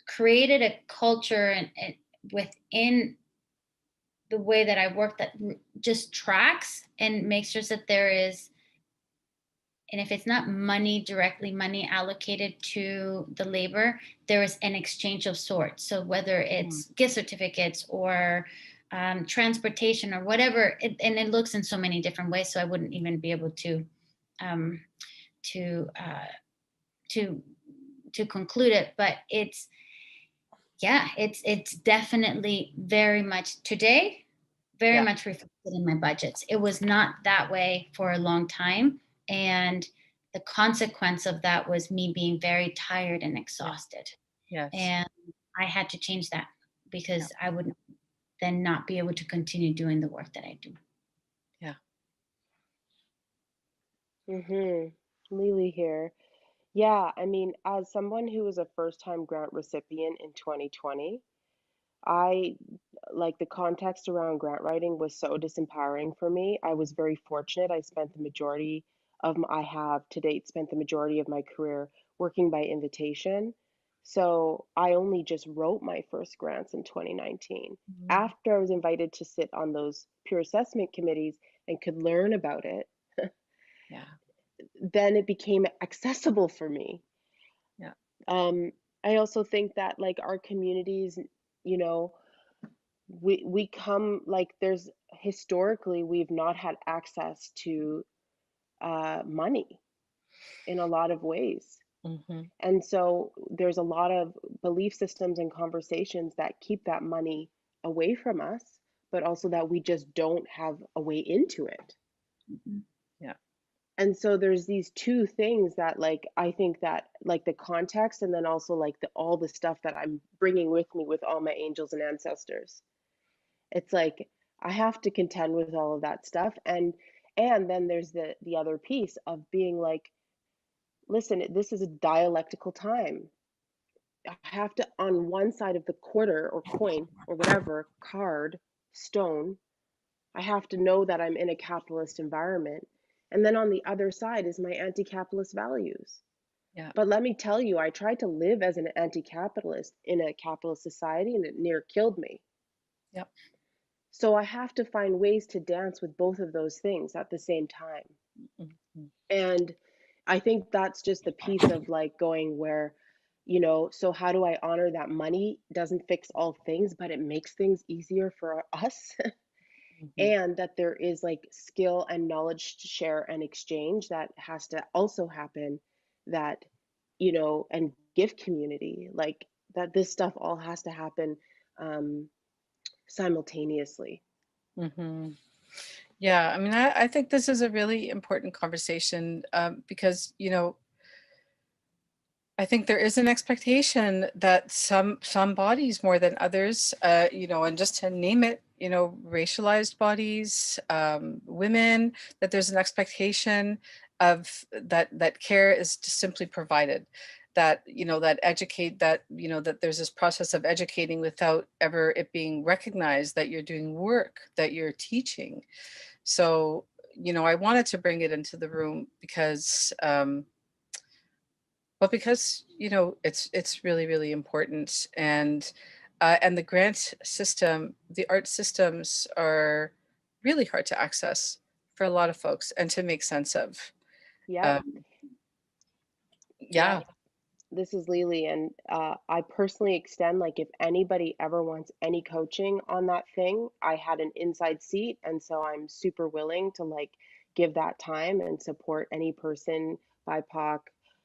created a culture and within the way that I work that just tracks and makes sure that there is, and if it's not money allocated to the labor, there is an exchange of sorts. So whether it's gift certificates or transportation or whatever, and it looks in so many different ways. So I wouldn't even be able to conclude it, but it's definitely very much today, very much reflected in my budgets. It was not that way for a long time. And the consequence of that was me being very tired and exhausted. Yes. And I had to change that because I would then not be able to continue doing the work that I do. Yeah. Leelee here. Yeah, I mean, as someone who was a first-time grant recipient in 2020, I like the context around grant writing was so disempowering for me. I was very fortunate. I spent the majority I have to date spent the majority of my career working by invitation. So I only just wrote my first grants in 2019. After I was invited to sit on those peer assessment committees and could learn about it, Yeah. then it became accessible for me. Yeah. I also think that like our communities, you know, we come like there's historically we've not had access to money in a lot of ways. Mm-hmm. And so there's a lot of belief systems and conversations that keep that money away from us, but also that we just don't have a way into it. Mm-hmm. Yeah. And so there's these two things that like I think that like the context and then also like all the stuff that I'm bringing with me with all my angels and ancestors. It's like I have to contend with all of that stuff, and then there's the other piece of being like, listen, this is a dialectical time. I have to, on one side of the quarter or coin or whatever, card, stone, I have to know that I'm in a capitalist environment. And then on the other side is my anti-capitalist values. Yeah. But let me tell you, I tried to live as an anti-capitalist in a capitalist society and it near killed me. Yep. So I have to find ways to dance with both of those things at the same time. Mm-hmm. And I think that's just the piece of like going where, you know, so how do I honor that money doesn't fix all things, but it makes things easier for us? Mm-hmm. And that there is like skill and knowledge to share and exchange that has to also happen, that, you know, and gift community, like that this stuff all has to happen simultaneously. Mm-hmm. Yeah, I mean, I think this is a really important conversation because, you know, I think there is an expectation that some bodies more than others, you know, and just to name it, you know, racialized bodies, women, that there's an expectation of that care is just simply provided, that, you know, that educate, that, you know, that there's this process of educating without ever it being recognized that you're doing work, that you're teaching. So, you know, I wanted to bring it into the room because, well, because, you know, it's really, really important. And the grant system, the art systems are really hard to access for a lot of folks and to make sense of. Yeah. Yeah. This is Leelee, and I personally extend like if anybody ever wants any coaching on that thing, I had an inside seat, and so I'm super willing to like give that time and support any person, BIPOC,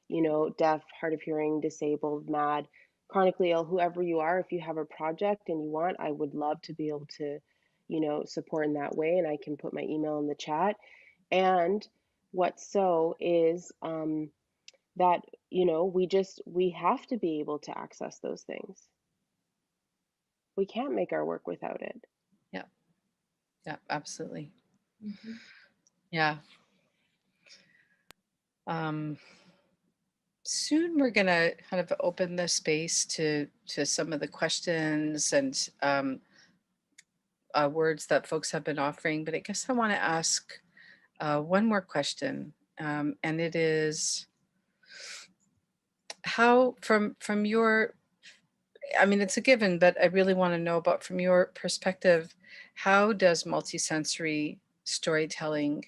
you know, deaf, hard of hearing, disabled, mad, chronically ill, whoever you are. If you have a project and you want, I would love to be able to, you know, support in that way, and I can put my email in the chat. And what so is that, you know, we have to be able to access those things. We can't make our work without it. Yeah. Yeah, absolutely. Mm-hmm. Yeah. Soon we're gonna kind of open the space to some of the questions and words that folks have been offering, but I guess I want to ask one more question, and it is how, from your, I mean, it's a given, but I really want to know about, from your perspective, how does multisensory storytelling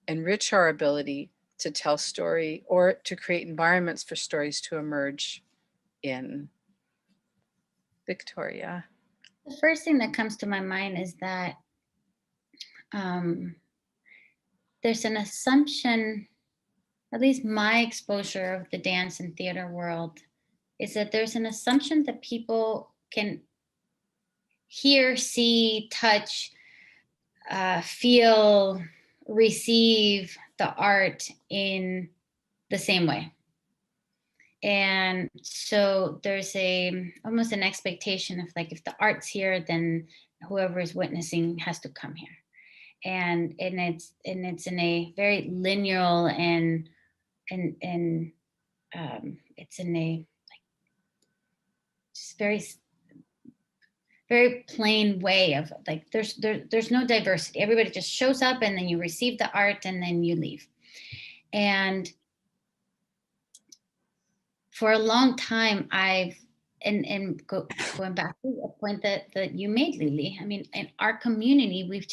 enrich our ability to tell story or to create environments for stories to emerge in? Victoria. The first thing that comes to my mind is that there's an assumption, at least my exposure of the dance and theater world, is that there's an assumption that people can hear, see, touch, feel, receive the art in the same way. And so there's almost an expectation of like, if the art's here, then whoever is witnessing has to come here. And it's in a very linear and it's in a like just very plain way of like there's no diversity. Everybody just shows up and then you receive the art and then you leave. And for a long time, going back to a point that you made, Leelee, I mean, in our community, we've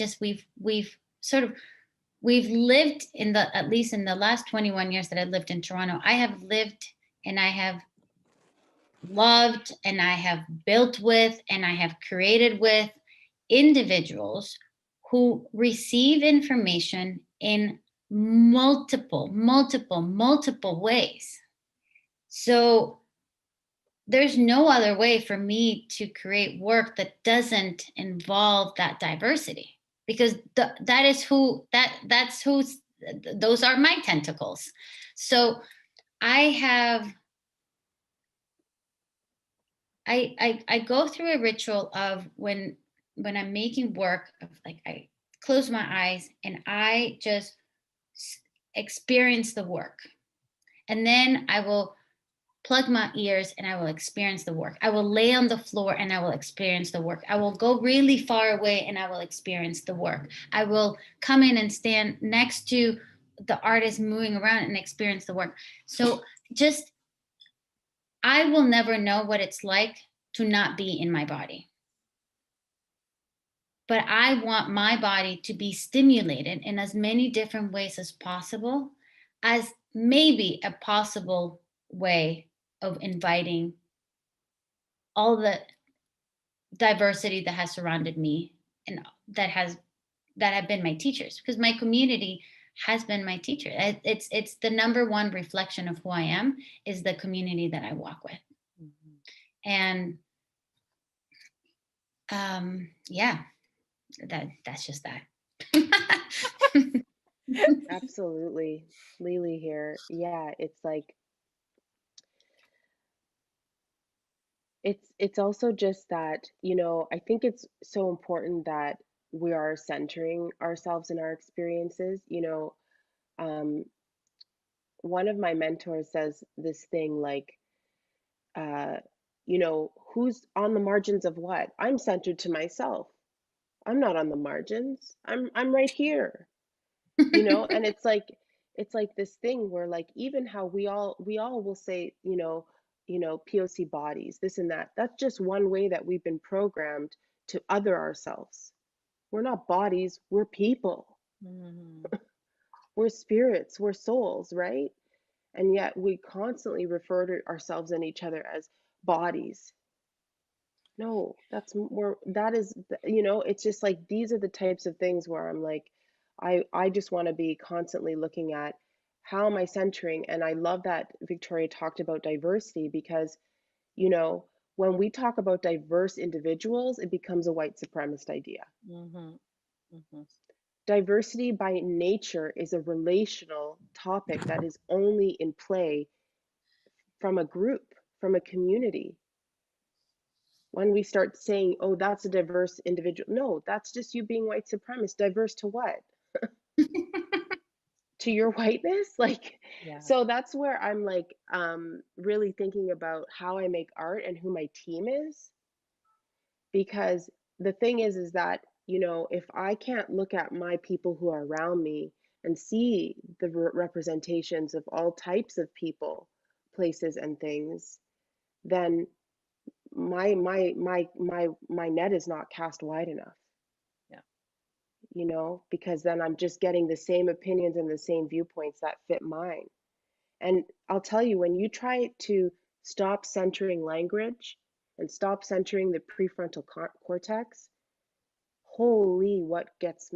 lived at least in the last 21 years that I lived in Toronto, I have lived and I have loved and I have built with and I have created with individuals who receive information in multiple ways. So there's no other way for me to create work that doesn't involve that diversity, because those are my tentacles. So I go through a ritual of when I'm making work, of like, I close my eyes and I just experience the work. And then I will plug my ears and I will experience the work. I will lay on the floor and I will experience the work. I will go really far away and I will experience the work. I will come in and stand next to the artist moving around and experience the work. So just, I will never know what it's like to not be in my body. But I want my body to be stimulated in as many different ways as possible, as maybe a possible way of inviting all the diversity that has surrounded me and that have been my teachers, because my community has been my teacher. It's the number one reflection of who I am, is the community that I walk with. And yeah, that's just that. Absolutely. Leelee here. Yeah, it's like, it's also just that, I think it's so important that we are centering ourselves in our experiences. One of my mentors says this thing like, who's on the margins of what? I'm centered to myself. I'm not on the margins. I'm right here. And it's like this thing where, like, even how we all will say, POC bodies, this and that. That's just one way that we've been programmed to other ourselves. We're not bodies, we're people. We're spirits, we're souls, right? And yet we constantly refer to ourselves and each other as bodies. No, it's just like, these are the types of things where I'm like, I just want to be constantly looking at, how am I centering? And I love that Victoria talked about diversity, because, when we talk about diverse individuals, it becomes a white supremacist idea. Diversity by nature is a relational topic that is only in play from a group, from a community. When we start saying, oh, that's a diverse individual, no, that's just you being white supremacist. Diverse to what? To your whiteness? Like, Yeah. So that's where I'm like, really thinking about how I make art and who my team is. Because the thing is that, if I can't look at my people who are around me and see the representations of all types of people, places, and things, then my net is not cast wide enough. Because then I'm just getting the same opinions and the same viewpoints that fit mine. And I'll tell you, when you try to stop centering language and stop centering the prefrontal cortex, holy, what gets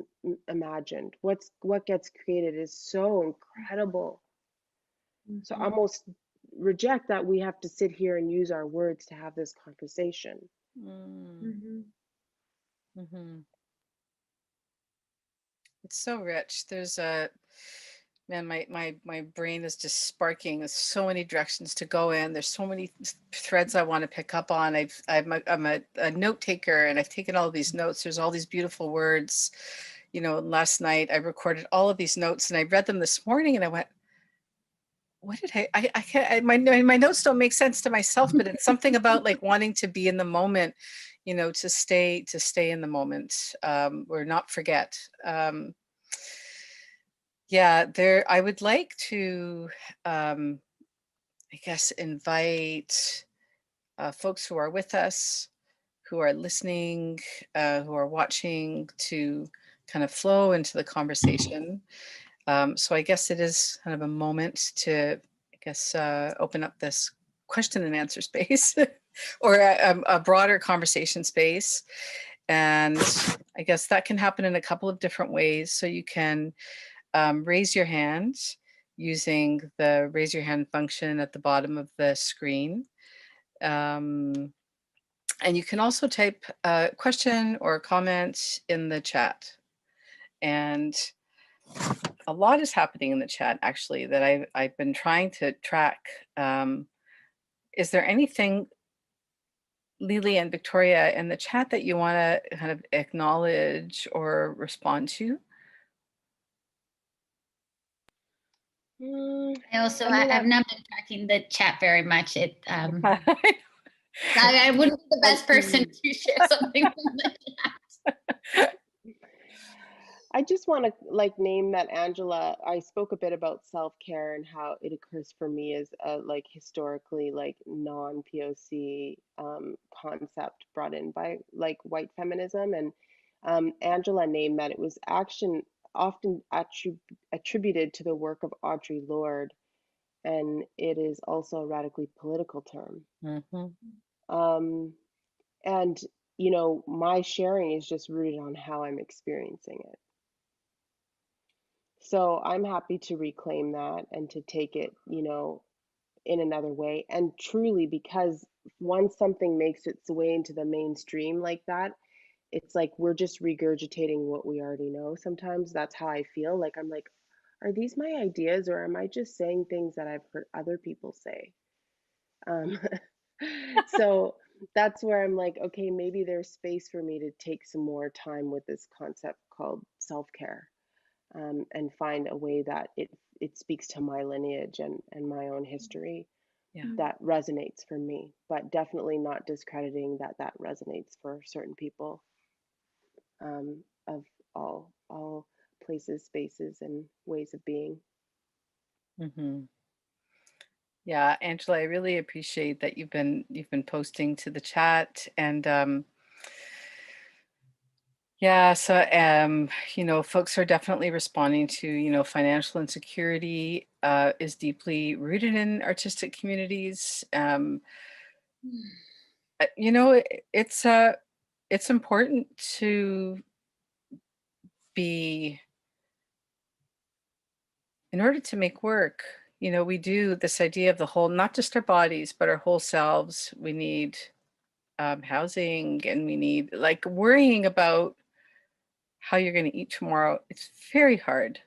imagined, what gets created is so incredible. So almost reject that we have to sit here and use our words to have this conversation. It's so rich. There's man, my brain is just sparking. There's so many directions to go in. There's so many threads I want to pick up on. I'm a note taker, and I've taken all of these notes. There's all these beautiful words. Last night I recorded all of these notes and I read them this morning, and I went, what did I can't, my notes don't make sense to myself, but it's something about like wanting to be in the moment, to stay in the moment, or not forget. Yeah, I would like to, I guess, invite folks who are with us, who are listening, who are watching, to kind of flow into the conversation. So I guess it is kind of a moment to, I guess, open up this question and answer space or a broader conversation space. And I guess that can happen in a couple of different ways. So you can raise your hand using the raise your hand function at the bottom of the screen. And you can also type a question or a comment in the chat. And a lot is happening in the chat, actually, that I've been trying to track. Is there anything, Leelee and Victoria, in the chat that you want to kind of acknowledge or respond to? I've not been tracking the chat very much. I wouldn't be the best person to share something from the chat. I just want to like name that Angela, I spoke a bit about self-care and how it occurs for me as a like historically like non-POC concept brought in by like white feminism. And Angela named that it was action often attributed to the work of Audre Lorde, and it is also a radically political term. And you know, my sharing is just rooted on how I'm experiencing it. So I'm happy to reclaim that and to take it, you know, in another way. And truly, because once something makes its way into the mainstream like that, it's like we're just regurgitating what we already know. Sometimes that's how I feel. Like I'm like, are these my ideas, or am I just saying things that I've heard other people say? So that's where I'm like, okay, maybe there's space for me to take some more time with this concept called self-care. And find a way that it speaks to my lineage and my own history that resonates for me, but definitely not discrediting that resonates for certain people of all places, spaces, and ways of being. Yeah, Angela, I really appreciate that you've been posting to the chat. And yeah, so you know, folks are definitely responding to, you know, financial insecurity is deeply rooted in artistic communities. You know, it's important to be, in order to make work, you know, we do this idea of the whole, not just our bodies, but our whole selves. We need housing, and we need, like, worrying about how you're going to eat tomorrow. It's very hard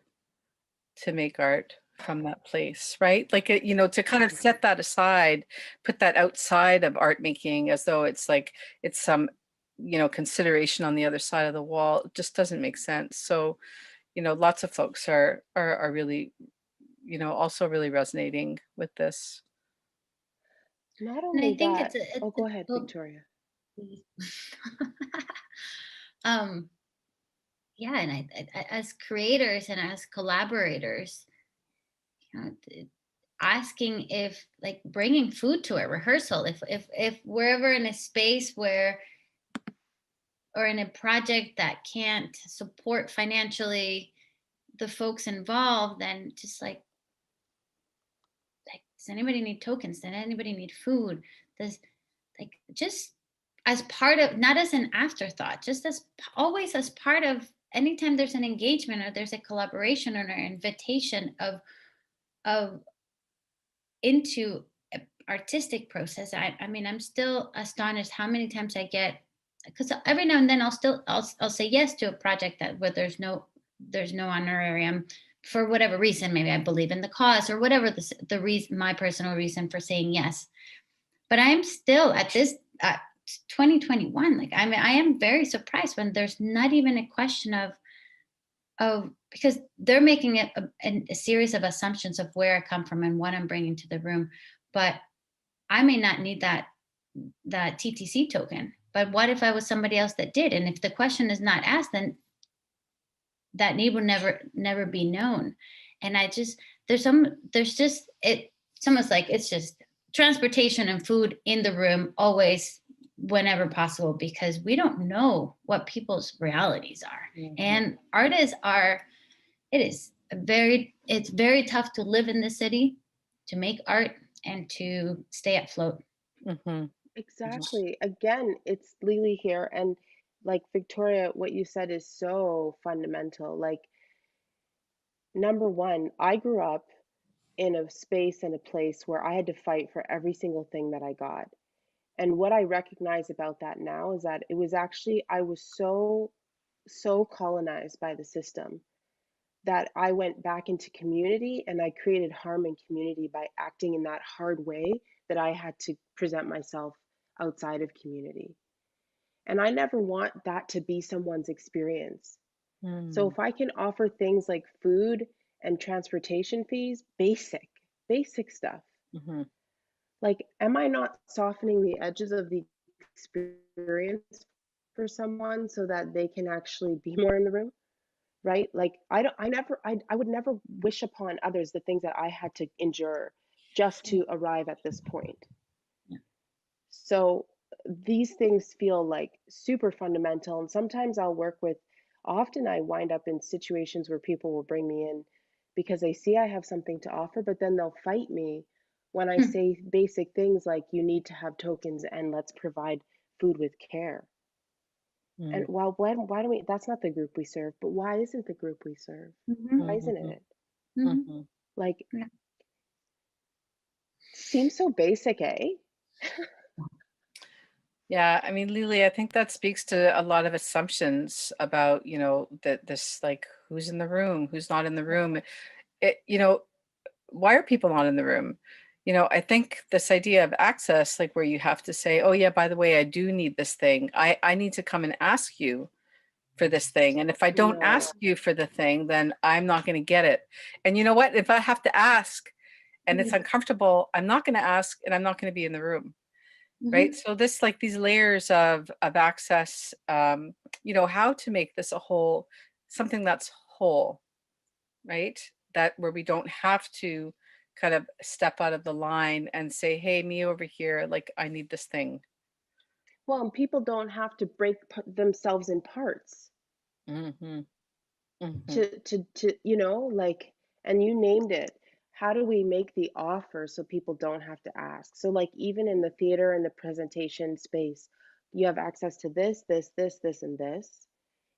to make art from that place, right? Like, you know, to kind of set that aside, put that outside of art making as though it's like, it's some, you know, consideration on the other side of the wall, it just doesn't make sense. So, you know, lots of folks are really, you know, also really resonating with this. Not only I think that, go ahead, Victoria. Yeah, and I as creators and as collaborators, you know, asking if, like, bringing food to a rehearsal, if we're ever in a space where, or in a project that can't support financially the folks involved, then just like does anybody need tokens? Does anybody need food? Does, like, just as part of, not as an afterthought, just as always as part of, anytime there's an engagement or there's a collaboration or an invitation of into an artistic process. I mean, I'm still astonished how many times I get, because every now and then I'll say yes to a project that where there's no honorarium for whatever reason. Maybe I believe in the cause or whatever the reason, my personal reason for saying yes. But I'm still at this 2021. Like, I mean, I am very surprised when there's not even a question of because they're making it a series of assumptions of where I come from and what I'm bringing to the room. But I may not need that TTC token. But what if I was somebody else that did? And if the question is not asked, then that need will never be known. And I just, it's almost like it's just transportation and food in the room always, whenever possible, because we don't know what people's realities are. Mhm. And artists are, it's very tough to live in the city, to make art, and to stay afloat. Mhm. Exactly. Again, it's Leelee here. And like Victoria, what you said is so fundamental. Like, number one, I grew up in a space and a place where I had to fight for every single thing that I got. And what I recognize about that now is that it was actually, I was so colonized by the system that I went back into community and I created harm in community by acting in that hard way that I had to present myself outside of community. And I never want that to be someone's experience. So Mm. if I can offer things like food and transportation fees, basic stuff, Mhm. like, am I not softening the edges of the experience for someone so that they can actually be more in the room? Right? Like, I would never wish upon others the things that I had to endure just to arrive at this point. Yeah. So these things feel like super fundamental. And sometimes often I wind up in situations where people will bring me in because they see I have something to offer, but then they'll fight me when I say basic things like, you need to have tokens and let's provide food with care. And Mm. well, why don't we, that's not the group we serve, but why isn't the group we serve? Why isn't Mhm. it? Mhm. Like, Yeah. seems so basic, eh? Yeah, I mean, Leelee, I think that speaks to a lot of assumptions about, that this, like, who's in the room, who's not in the room. Why are people not in the room? I think this idea of access, like where you have to say, oh yeah, by the way, I do need this thing. I need to come and ask you for this thing. And if I don't No. ask you for the thing, then I'm not going to get it. And you know what? If I have to ask and it's uncomfortable, I'm not going to ask and I'm not going to be in the room. Right. So this, like, these layers of access, how to make this something that's whole, right? That where we don't have to kind of step out of the line and say, hey, me over here, like, I need this thing. Well, and people don't have to break themselves in parts Mm-hmm. Mm-hmm. like, and you named it. How do we make the offer so people don't have to ask? So, like, even in the theater and the presentation space, you have access to this, and this.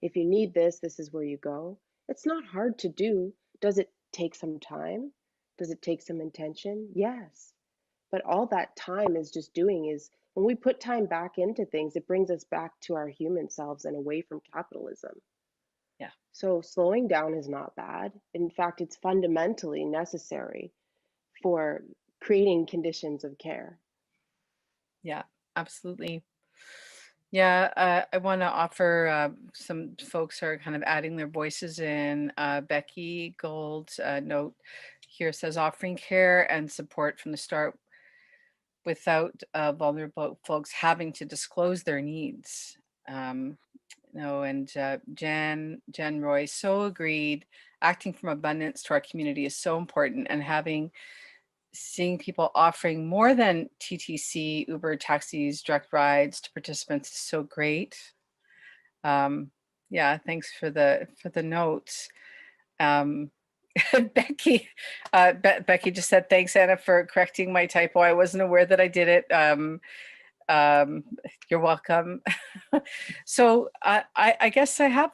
If you need this, this is where you go. It's not hard to do. Does it take some time? Does it take some intention? Yes. But all that time is just doing is, when we put time back into things, it brings us back to our human selves and away from capitalism. Yeah. So slowing down is not bad. In fact, it's fundamentally necessary for creating conditions of care. Yeah, absolutely. Yeah, I want to offer some folks are kind of adding their voices in. Becky Gold's note here says offering care and support from the start without vulnerable folks having to disclose their needs. And Jen Roy so agreed. Acting from abundance to our community is so important, and seeing people offering more than TTC, Uber, taxis, direct rides to participants is so great. Yeah, thanks for the notes. Becky, Becky just said, thanks, Anna, for correcting my typo. I wasn't aware that I did it. You're welcome. So I guess I have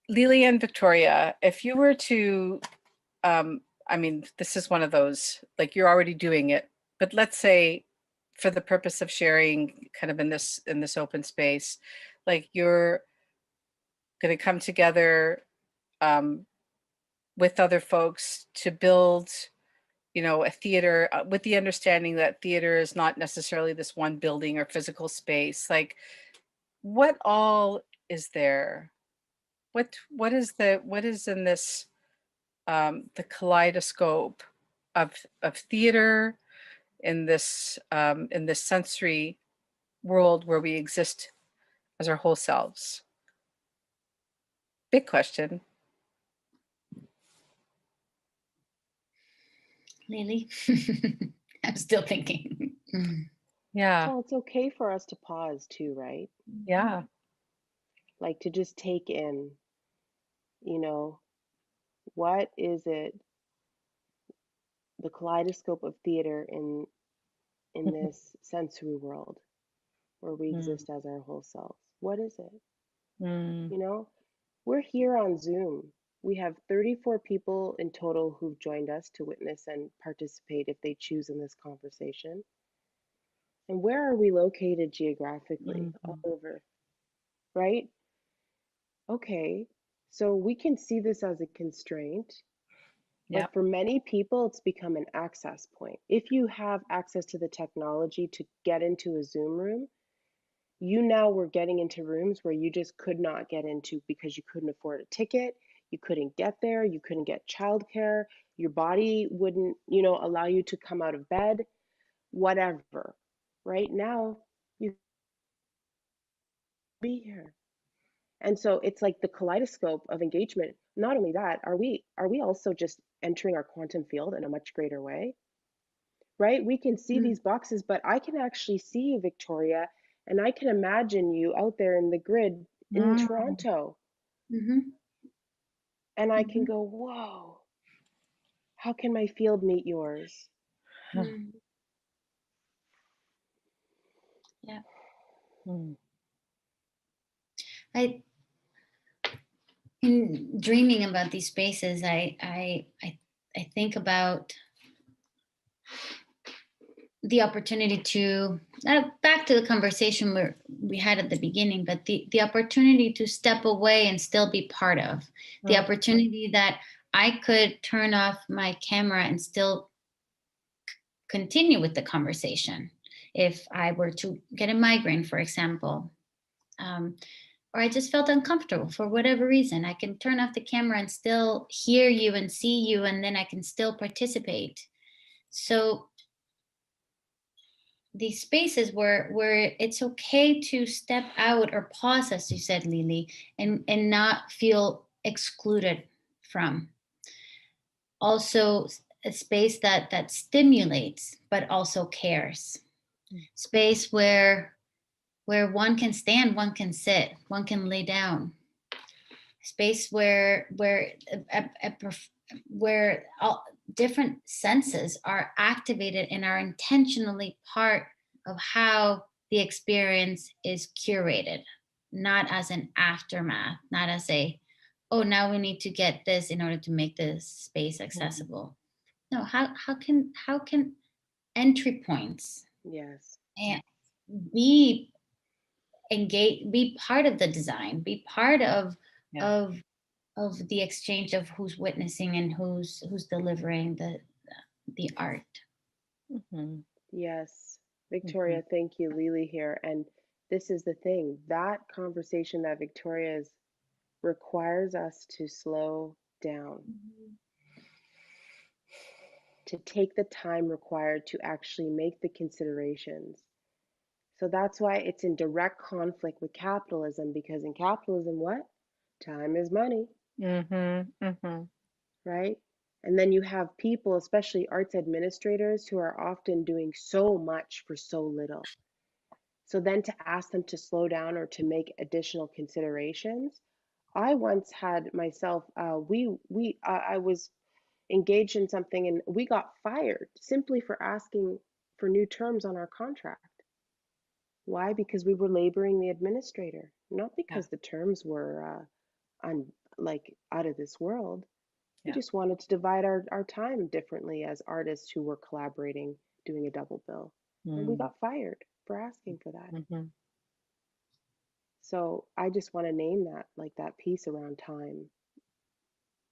Leelee and Victoria, if you were to, I mean, this is one of those, like, you're already doing it, but let's say for the purpose of sharing kind of in this open space, like, you're going to come together with other folks to build, a theater with the understanding that theater is not necessarily this one building or physical space. Like, what all is there? What is in this, the kaleidoscope of theater in this sensory world where we exist as our whole selves? big question. Leelee? I'm still thinking. Yeah. Well, it's okay for us to pause too, right? Yeah. Like to just take in, what is it, the kaleidoscope of theater in this sensory world where we exist as our whole selves. What is it? We're here on Zoom. We have 34 people in total who've joined us to witness and participate if they choose in this conversation. And where are we located geographically? All over, right? Okay, so we can see this as a constraint, but for many people, it's become an access point. If you have access to the technology to get into a Zoom room, you now were getting into rooms where you just could not get into because you couldn't afford a ticket, you couldn't get there, you couldn't get childcare, your body wouldn't, allow you to come out of bed, whatever. Right now, you be here. And so it's like the kaleidoscope of engagement. Not only that, are we also just entering our quantum field in a much greater way? Right? We can see these boxes, but I can actually see you, Victoria, and I can imagine you out there in the grid in Toronto. And I can go, whoa, how can my field meet yours? Yeah. In dreaming about these spaces, I think about the opportunity to, back to the conversation we had at the beginning, but the opportunity to step away and still be part of, the opportunity that I could turn off my camera and still continue with the conversation. If I were to get a migraine, for example, or I just felt uncomfortable for whatever reason, I can turn off the camera and still hear you and see you, and then I can still participate. So these spaces where it's okay to step out or pause, as you said, Leelee, and not feel excluded from. Also, a space that stimulates, but also cares. Space where one can stand, one can sit, one can lay down. Space where all different senses are activated and are intentionally part of how the experience is curated, not as an aftermath, not as oh, now we need to get this in order to make this space accessible. No, how can entry points and be engaged, be part of the design, be part of the exchange of who's witnessing and who's delivering the art. Yes, Victoria, thank you. Leelee here. And this is the thing, that conversation that Victoria is requires us to slow down, to take the time required to actually make the considerations. So that's why it's in direct conflict with capitalism, because in capitalism, what? Time is money. Right? And then you have people, especially arts administrators, who are often doing so much for so little. So then to ask them to slow down or to make additional considerations, I once had myself, I was engaged in something and we got fired simply for asking for new terms on our contract. Why? Because we were laboring the administrator, not because the terms were out of this world. We just wanted to divide our time differently as artists who were collaborating, doing a double bill. And we got fired for asking for that. So I just want to name that, like that piece around time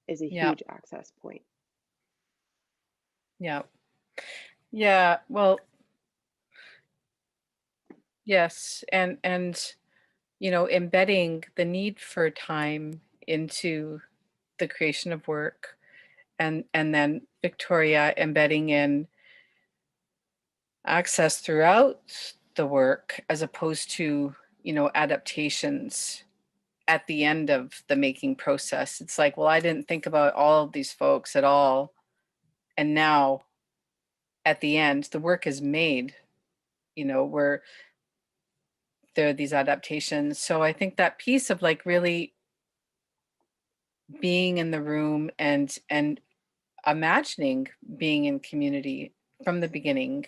is a huge access point. Yeah, well, yes, and embedding the need for time into the creation of work, and then Victoria embedding in access throughout the work as opposed to adaptations at the end of the making process. It's like, well, I didn't think about all of these folks at all. And now at the end, the work is made, you know, where there are these adaptations. So I think that piece of like really being in the room and imagining being in community from the beginning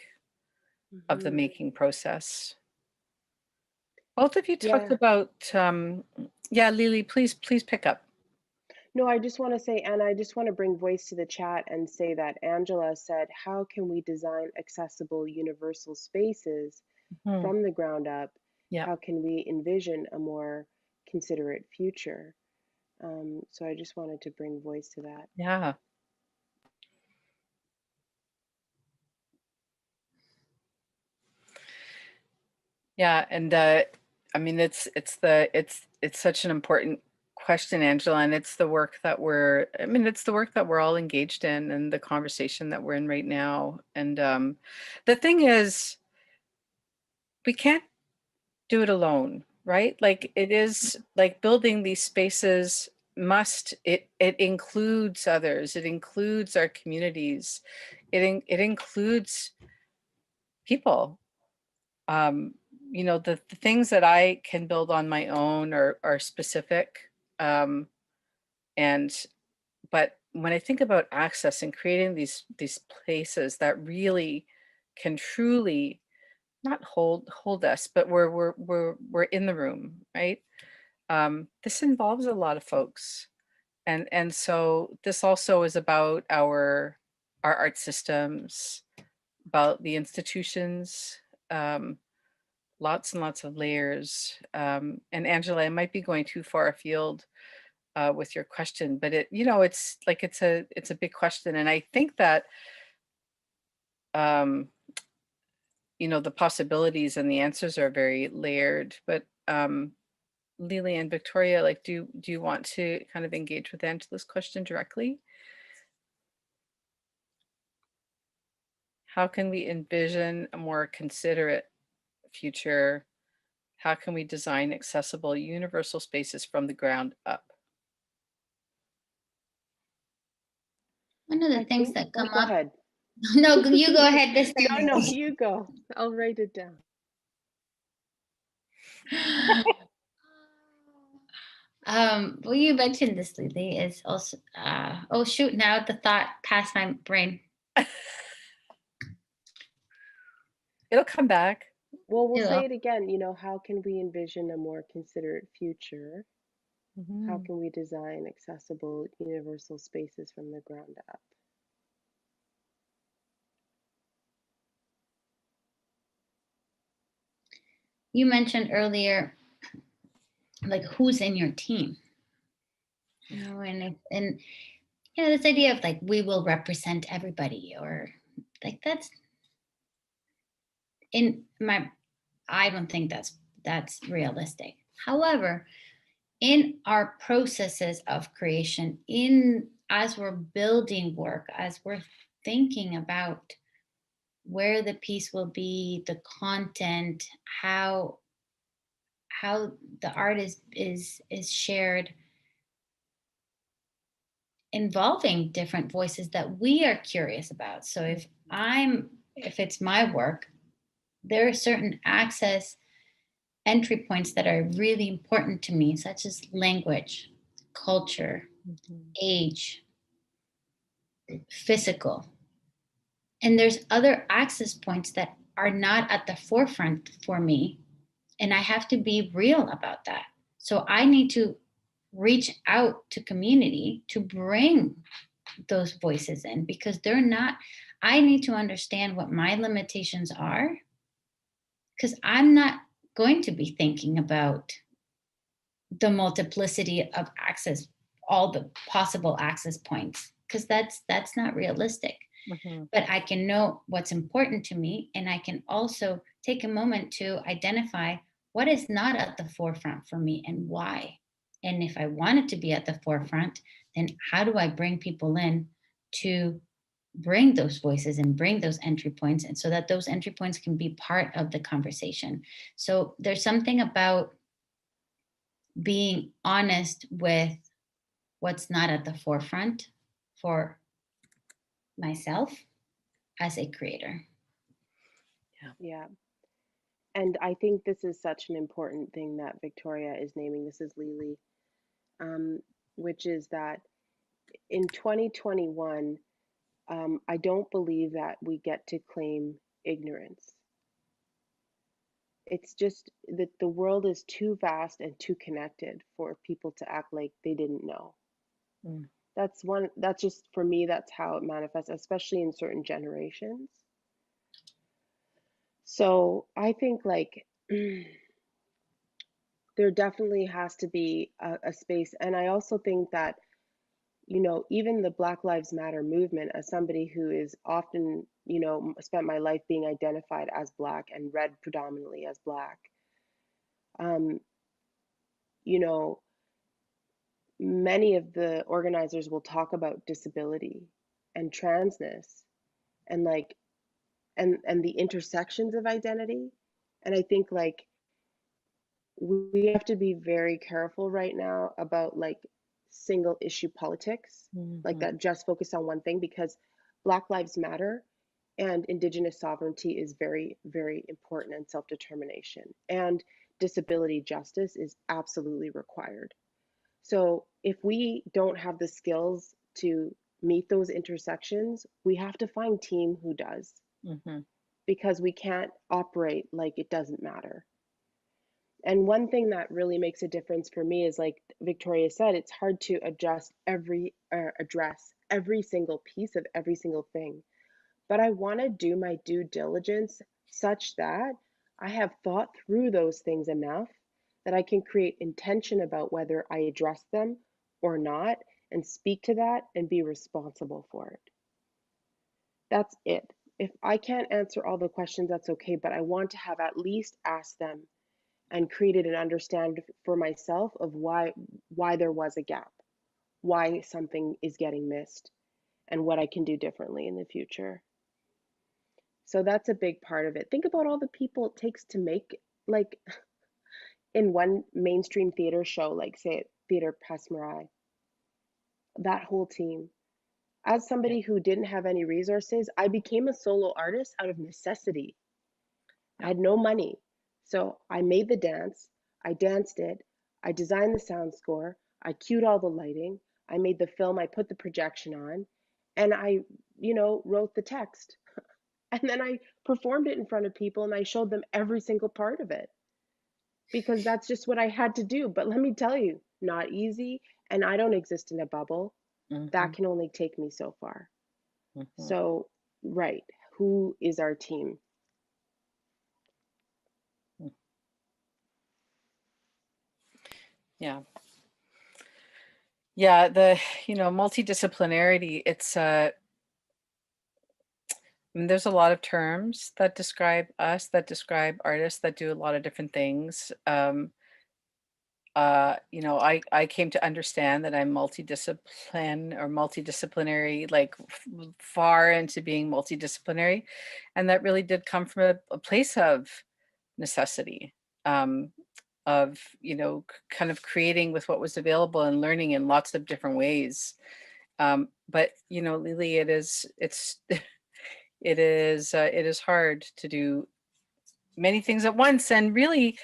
of the making process. Both of you talked about, yeah, Leelee, please pick up. No, I just want to say, and I just want to bring voice to the chat and say that Angela said, how can we design accessible universal spaces from the ground up? Yeah. How can we envision a more considerate future? So I just wanted to bring voice to that. Yeah. Yeah, and I mean, it's such an important question, Angela, and it's the work that it's the work that we're all engaged in and the conversation that we're in right now. And the thing is, we can't do it alone, right? Like it is like building these spaces it includes others, it includes our communities, it includes people. You know, the things that I can build on my own are specific. But when I think about access and creating these places that really can truly not hold us, but we're in the room, right? This involves a lot of folks. And so this also is about our art systems, about the institutions, lots and lots of layers. And Angela, I might be going too far afield with your question, but it, you know, it's like it's a big question, and I think that you know, the possibilities and the answers are very layered. But Leelee and Victoria, like, do you want to kind of engage with Angela's question directly? How can we envision a more considerate future? How can we design accessible universal spaces from the ground up? One of the things that come up. Go ahead. No, you go ahead this time. No, you go. I'll write it down. Well, you mentioned this, Leelee, is also, oh shoot, now the thought passed my brain. It'll come back. Well, we'll say it again. You know, how can we envision a more considerate future? How can we design accessible universal spaces from the ground up? You mentioned earlier, like, who's in your team? You know, and you know, this idea of like, we will represent everybody, or like that's I don't think that's realistic. However, in our processes of creation, as we're building work, as we're thinking about where the piece will be, the content, how the art is shared, involving different voices that we are curious about. So if it's my work, there are certain access entry points that are really important to me, such as language, culture, age, physical. And there's other access points that are not at the forefront for me. And I have to be real about that. So I need to reach out to community to bring those voices in, because I need to understand what my limitations are, because I'm not going to be thinking about the multiplicity of access, all the possible access points, because that's not realistic. But I can know what's important to me, and I can also take a moment to identify what is not at the forefront for me and why. And if I want it to be at the forefront, then how do I bring people in to bring those voices and bring those entry points, and so that those entry points can be part of the conversation. So there's something about being honest with what's not at the forefront for myself as a creator. Yeah. And I think this is such an important thing that Victoria is naming. This is Leelee, which is that in 2021, I don't believe that we get to claim ignorance. It's just that the world is too vast and too connected for people to act like they didn't know. Mm. That's just for me, that's how it manifests, especially in certain generations. So I think like there definitely has to be a space. And I also think that, you know, even the Black Lives Matter movement, as somebody who is often, you know, spent my life being identified as Black and read predominantly as Black, you know, many of the organizers will talk about disability and transness and like and the intersections of identity. And I think like we have to be very careful right now about like single issue politics, like that just focus on one thing, because Black Lives Matter and Indigenous sovereignty is very, very important, and self-determination and disability justice is absolutely required. So if we don't have the skills to meet those intersections, we have to find team who does, because we can't operate like it doesn't matter. And one thing that really makes a difference for me is, like Victoria said, it's hard to address every single piece of every single thing. But I want to do my due diligence such that I have thought through those things enough that I can create intention about whether I address them or not, and speak to that and be responsible for it. That's it. If I can't answer all the questions, that's okay, but I want to have at least asked them and created an understanding for myself of why there was a gap, why something is getting missed, and what I can do differently in the future. So that's a big part of it. Think about all the people it takes to make, like, in one mainstream theater show, like say Theater Passe Muraille, that whole team. As somebody who didn't have any resources, I became a solo artist out of necessity. I had no money. So I made the dance, I danced it, I designed the sound score, I cued all the lighting, I made the film, I put the projection on, and I, you know, wrote the text. And then I performed it in front of people and I showed them every single part of it, because that's just what I had to do. But let me tell you, not easy. And I don't exist in a bubble. That can only take me so far. So, right, who is our team? Yeah. Yeah, the, you know, multidisciplinarity, it's I mean, there's a lot of terms that describe us, that describe artists that do a lot of different things. You know, I came to understand that I'm multidisciplinary, like far into being multidisciplinary. And that really did come from a place of necessity, of, you know, kind of creating with what was available and learning in lots of different ways. But, you know, Leelee, it is hard to do many things at once. And really,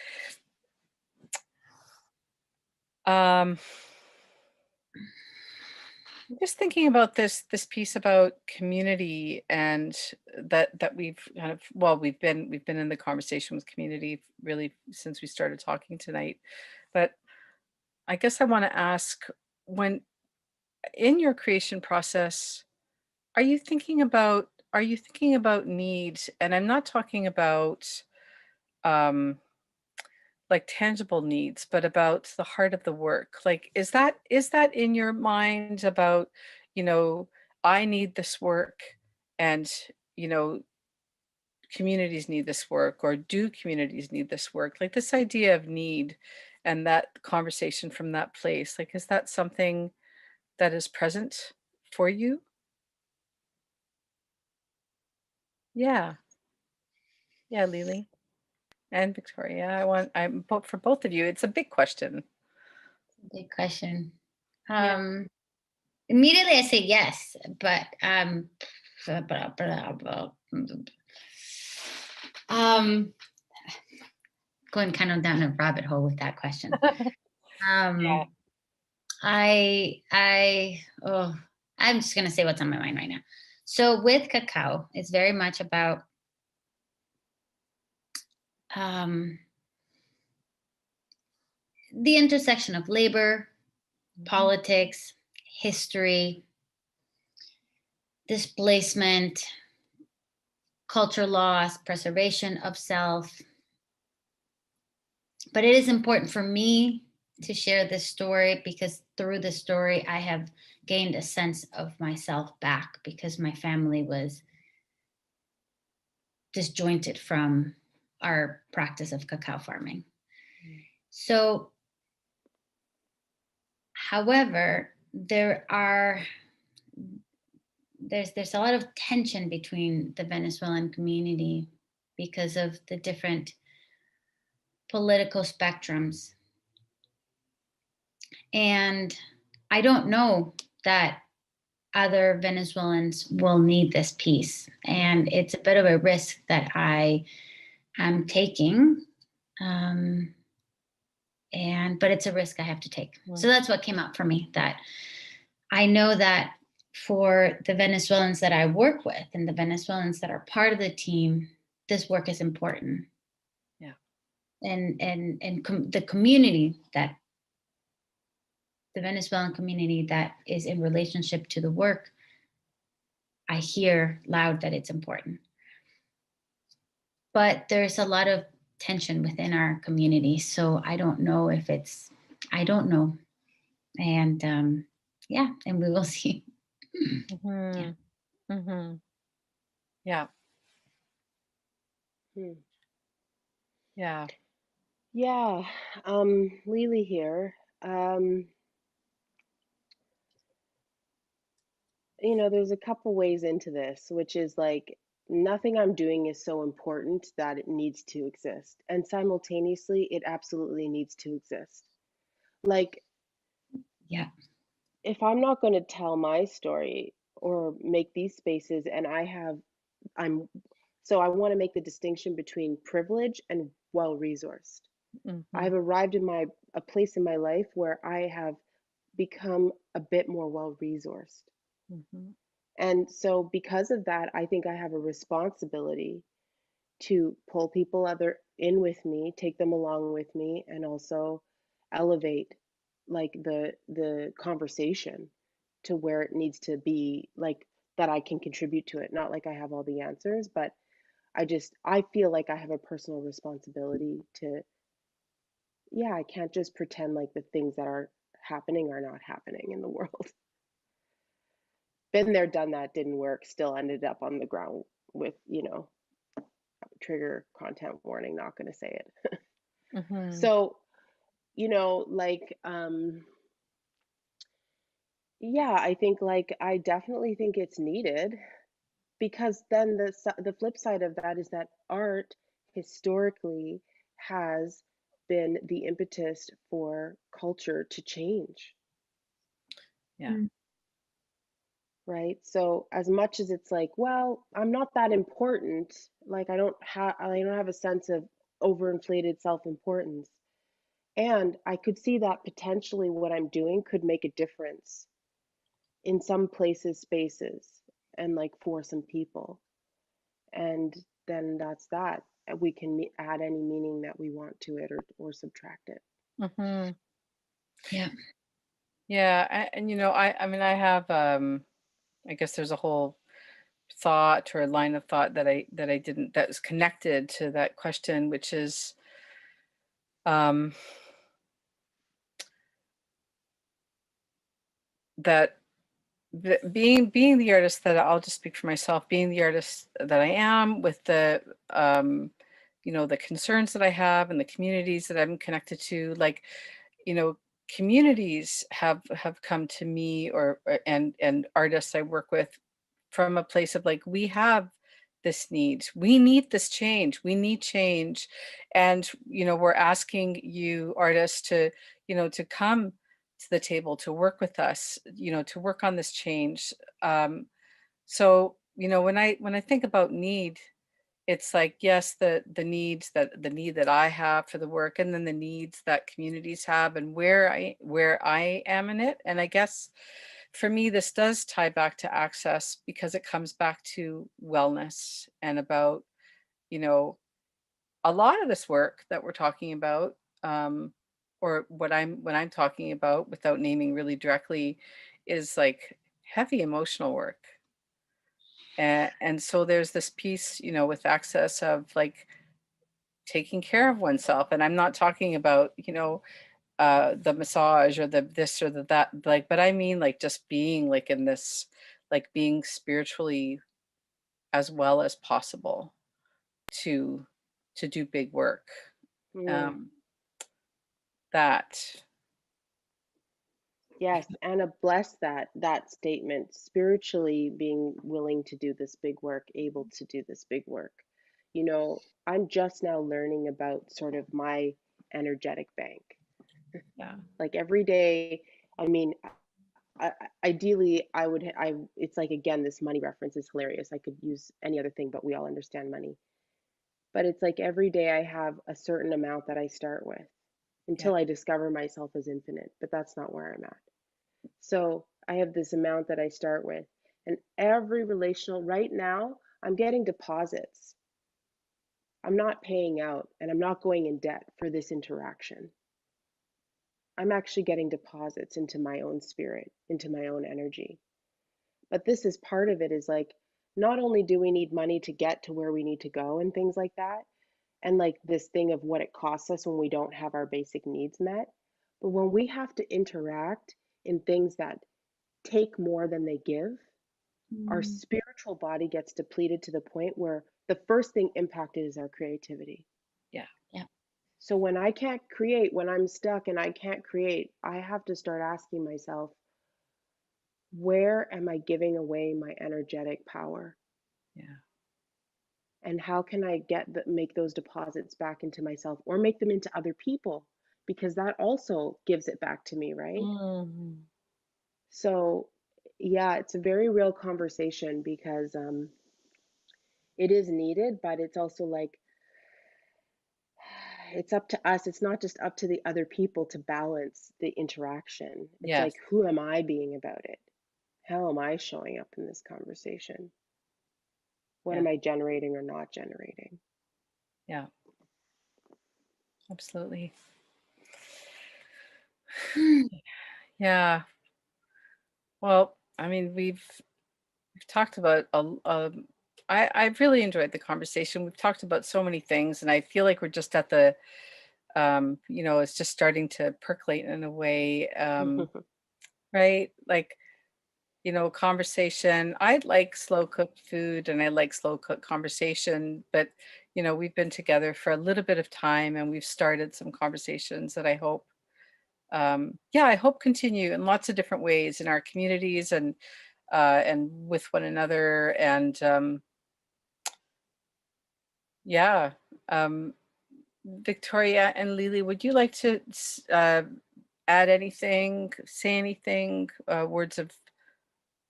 I'm just thinking about this piece about community, and that we've kind of, well, we've been in the conversation with community really since we started talking tonight. But I guess I want to ask, when in your creation process, are you thinking about needs? And I'm not talking about um like tangible needs, but about the heart of the work. Like, is that in your mind about, you know, I need this work, and, you know, communities need this work, or do communities need this work? Like this idea of need and that conversation from that place, like, is that something that is present for you? Yeah. Yeah, Leelee and Victoria. I'm for both of you. It's a big question. Good question. Yeah. Immediately I say yes, but going kind of down a rabbit hole with that question. Yeah. I'm just gonna say what's on my mind right now. So with cacao, it's very much about the intersection of labor, politics, history, displacement, culture loss, preservation of self. But it is important for me to share this story because through the story, I have gained a sense of myself back because my family was disjointed from our practice of cacao farming. So, however, there's a lot of tension between the Venezuelan community because of the different political spectrums. And I don't know that other Venezuelans will need this piece. And it's a bit of a risk that I am taking. But it's a risk I have to take. So that's what came up for me, that I know that for the Venezuelans that I work with and the Venezuelans that are part of the team, this work is important. Yeah. And the community that the Venezuelan community that is in relationship to the work, I hear loud that it's important. But there's a lot of tension within our community. So I don't know if I don't know. And and we will see. Yeah. Yeah. Yeah. Yeah. Leelee here. There's a couple ways into this, which is like nothing I'm doing is so important that it needs to exist. And simultaneously, it absolutely needs to exist. Like, yeah, if I'm not going to tell my story or make these spaces, and I want to make the distinction between privilege and well-resourced. I've arrived in a place in my life where I have become a bit more well-resourced. And so because of that, I think I have a responsibility to pull people in with me, take them along with me, and also elevate like the conversation to where it needs to be, like that I can contribute to it. Not like I have all the answers, but I feel like I have a personal responsibility to, yeah, I can't just pretend like the things that are happening are not happening in the world. Been there, done that, didn't work, still ended up on the ground with, trigger content warning, not going to say it. So, yeah, I think I definitely think it's needed, because then the flip side of that is that art historically has been the impetus for culture to change. Yeah. Right? So as much as it's like, well, I'm not that important, like I don't have a sense of overinflated self-importance. And I could see that potentially what I'm doing could make a difference in some places, spaces, and like for some people. And then that's that. We can add any meaning that we want to it, or subtract it. Yeah. Yeah. And I mean, I have, I guess there's a whole thought or a line of thought that that was connected to that question, which is, that being the artist that I'll just speak for myself, being the artist that I am, with the the concerns that I have and the communities that I'm connected to, like, communities have come to me and artists I work with from a place of like, we have this need, we need this change, we need change. And we're asking you artists to to come to the table to work with us, to work on this change. So, when I think about need, it's like, yes, the need that I have for the work, and then the needs that communities have, and where I am in it. And I guess for me, this does tie back to access, because it comes back to wellness and about, a lot of this work that we're talking about, or when I'm talking about, without naming really directly, is like heavy emotional work. And so there's this piece, with access of like taking care of oneself. And I'm not talking about, the massage or the this or the that, like, but I mean like just being like in this, like being spiritually as well as possible to do big work. That Yes, Anna, bless that statement. Spiritually being willing to do this big work, able to do this big work. I'm just now learning about sort of my energetic bank. Yeah. Like every day, I mean, ideally, it's like, again, this money reference is hilarious. I could use any other thing, but we all understand money. But it's like every day I have a certain amount that I start with until I discover myself as infinite, but that's not where I'm at. So I have this amount that I start with, and every relational, right now, I'm getting deposits. I'm not paying out, and I'm not going in debt for this interaction. I'm actually getting deposits into my own spirit, into my own energy. But this is part of it, is like, not only do we need money to get to where we need to go and things like that, and like this thing of what it costs us when we don't have our basic needs met, but when we have to interact in things that take more than they give, our spiritual body gets depleted to the point where the first thing impacted is our creativity. Yeah. So when I can't create, when I'm stuck and I can't create, I have to start asking myself, where am I giving away my energetic power? Yeah. And how can I make those deposits back into myself, or make them into other people? Because that also gives it back to me, right? So yeah, it's a very real conversation, because it is needed, but it's also like, it's up to us. It's not just up to the other people to balance the interaction. It's like, who am I being about it? How am I showing up in this conversation? What am I generating or not generating? Yeah. Absolutely. Yeah. Well, I mean, we've talked about I've really enjoyed the conversation. We've talked about so many things, and I feel like we're just at the it's just starting to percolate in a way, right? Like, conversation. I like slow cooked food, and I like slow cooked conversation, but we've been together for a little bit of time, and we've started some conversations that I hope I hope continue in lots of different ways in our communities, and with one another. And Victoria and Leelee, would you like to add anything, say anything, words of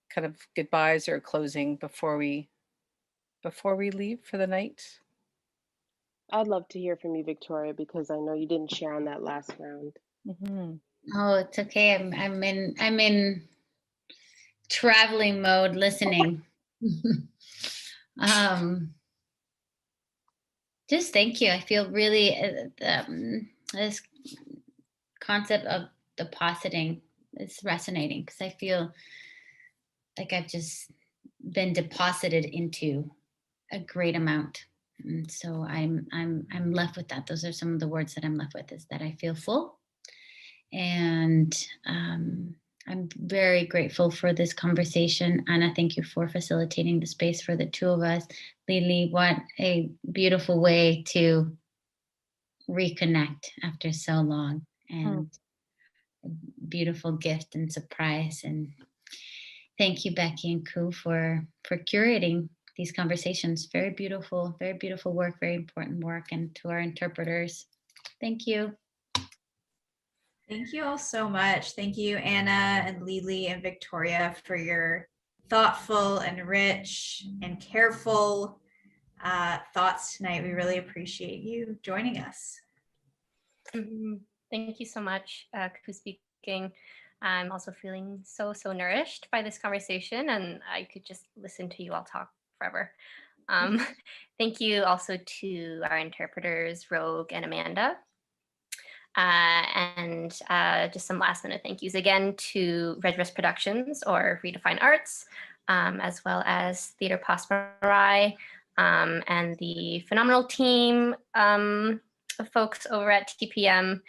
kind of goodbyes or closing before we leave for the night? I'd love to hear from you, Victoria, because I know you didn't share on that last round. Oh, it's okay. I'm in traveling mode, listening. Just thank you. I feel really this concept of depositing is resonating, because I feel like I've just been deposited into a great amount. And so I'm left with that. Those are some of the words that I'm left with, is that I feel full. And I'm very grateful for this conversation. Anna, thank you for facilitating the space for the two of us. Leelee, what a beautiful way to reconnect after so long, and a beautiful gift and surprise. And thank you, Becky and Ku, for curating these conversations. Very beautiful work, very important work. And to our interpreters, thank you. Thank you all so much. Thank you, Anna and Leelee and Victoria, for your thoughtful and rich and careful thoughts tonight. We really appreciate you joining us. Thank you so much for speaking. I'm also feeling so nourished by this conversation, and I could just listen to you all talk forever. Thank you also to our interpreters, Rogue and Amanda. And just some last minute thank yous again to Redress Productions or ReDefine Arts, as well as Theater Passe Muraille, and the phenomenal team of folks over at TPM,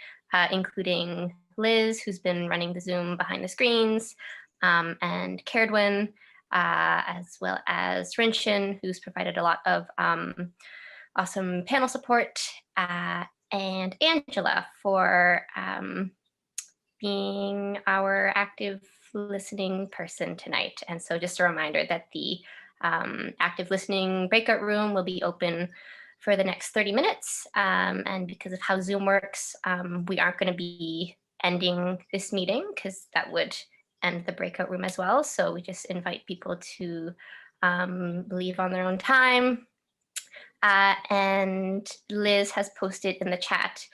including Liz, who's been running the Zoom behind the screens, and Caredwin, as well as Rinchen, who's provided a lot of awesome panel support, and Angela for being our active listening person tonight. And so just a reminder that the active listening breakout room will be open for the next 30 minutes. And because of how Zoom works, we aren't going to be ending this meeting because that would end the breakout room as well. So we just invite people to leave on their own time. And Liz has posted in the chat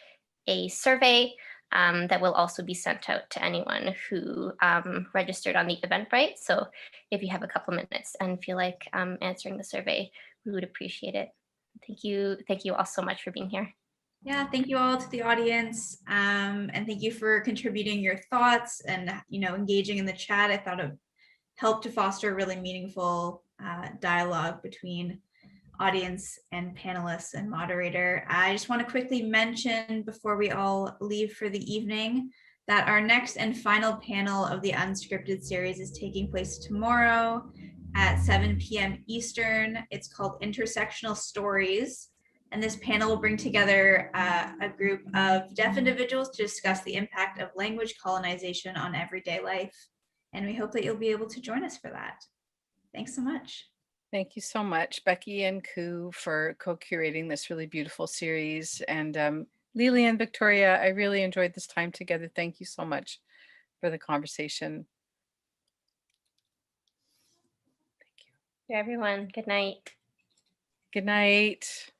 a survey that will also be sent out to anyone who registered on the Eventbrite. So if you have a couple minutes and feel like answering the survey, we would appreciate it. Thank you all so much for being here. Yeah, thank you all to the audience, and thank you for contributing your thoughts and engaging in the chat. I thought it helped to foster a really meaningful dialogue between audience and panelists and moderator. I just want to quickly mention before we all leave for the evening that our next and final panel of the Unscripted series is taking place tomorrow at 7 p.m. Eastern. It's called Intersectional Stories. And this panel will bring together a group of deaf individuals to discuss the impact of language colonization on everyday life. And we hope that you'll be able to join us for that. Thanks so much. Thank you so much, Becky and Ku, for co-curating this really beautiful series. And Leelee and Victoria, I really enjoyed this time together. Thank you so much for the conversation. Thank you. To everyone, good night. Good night.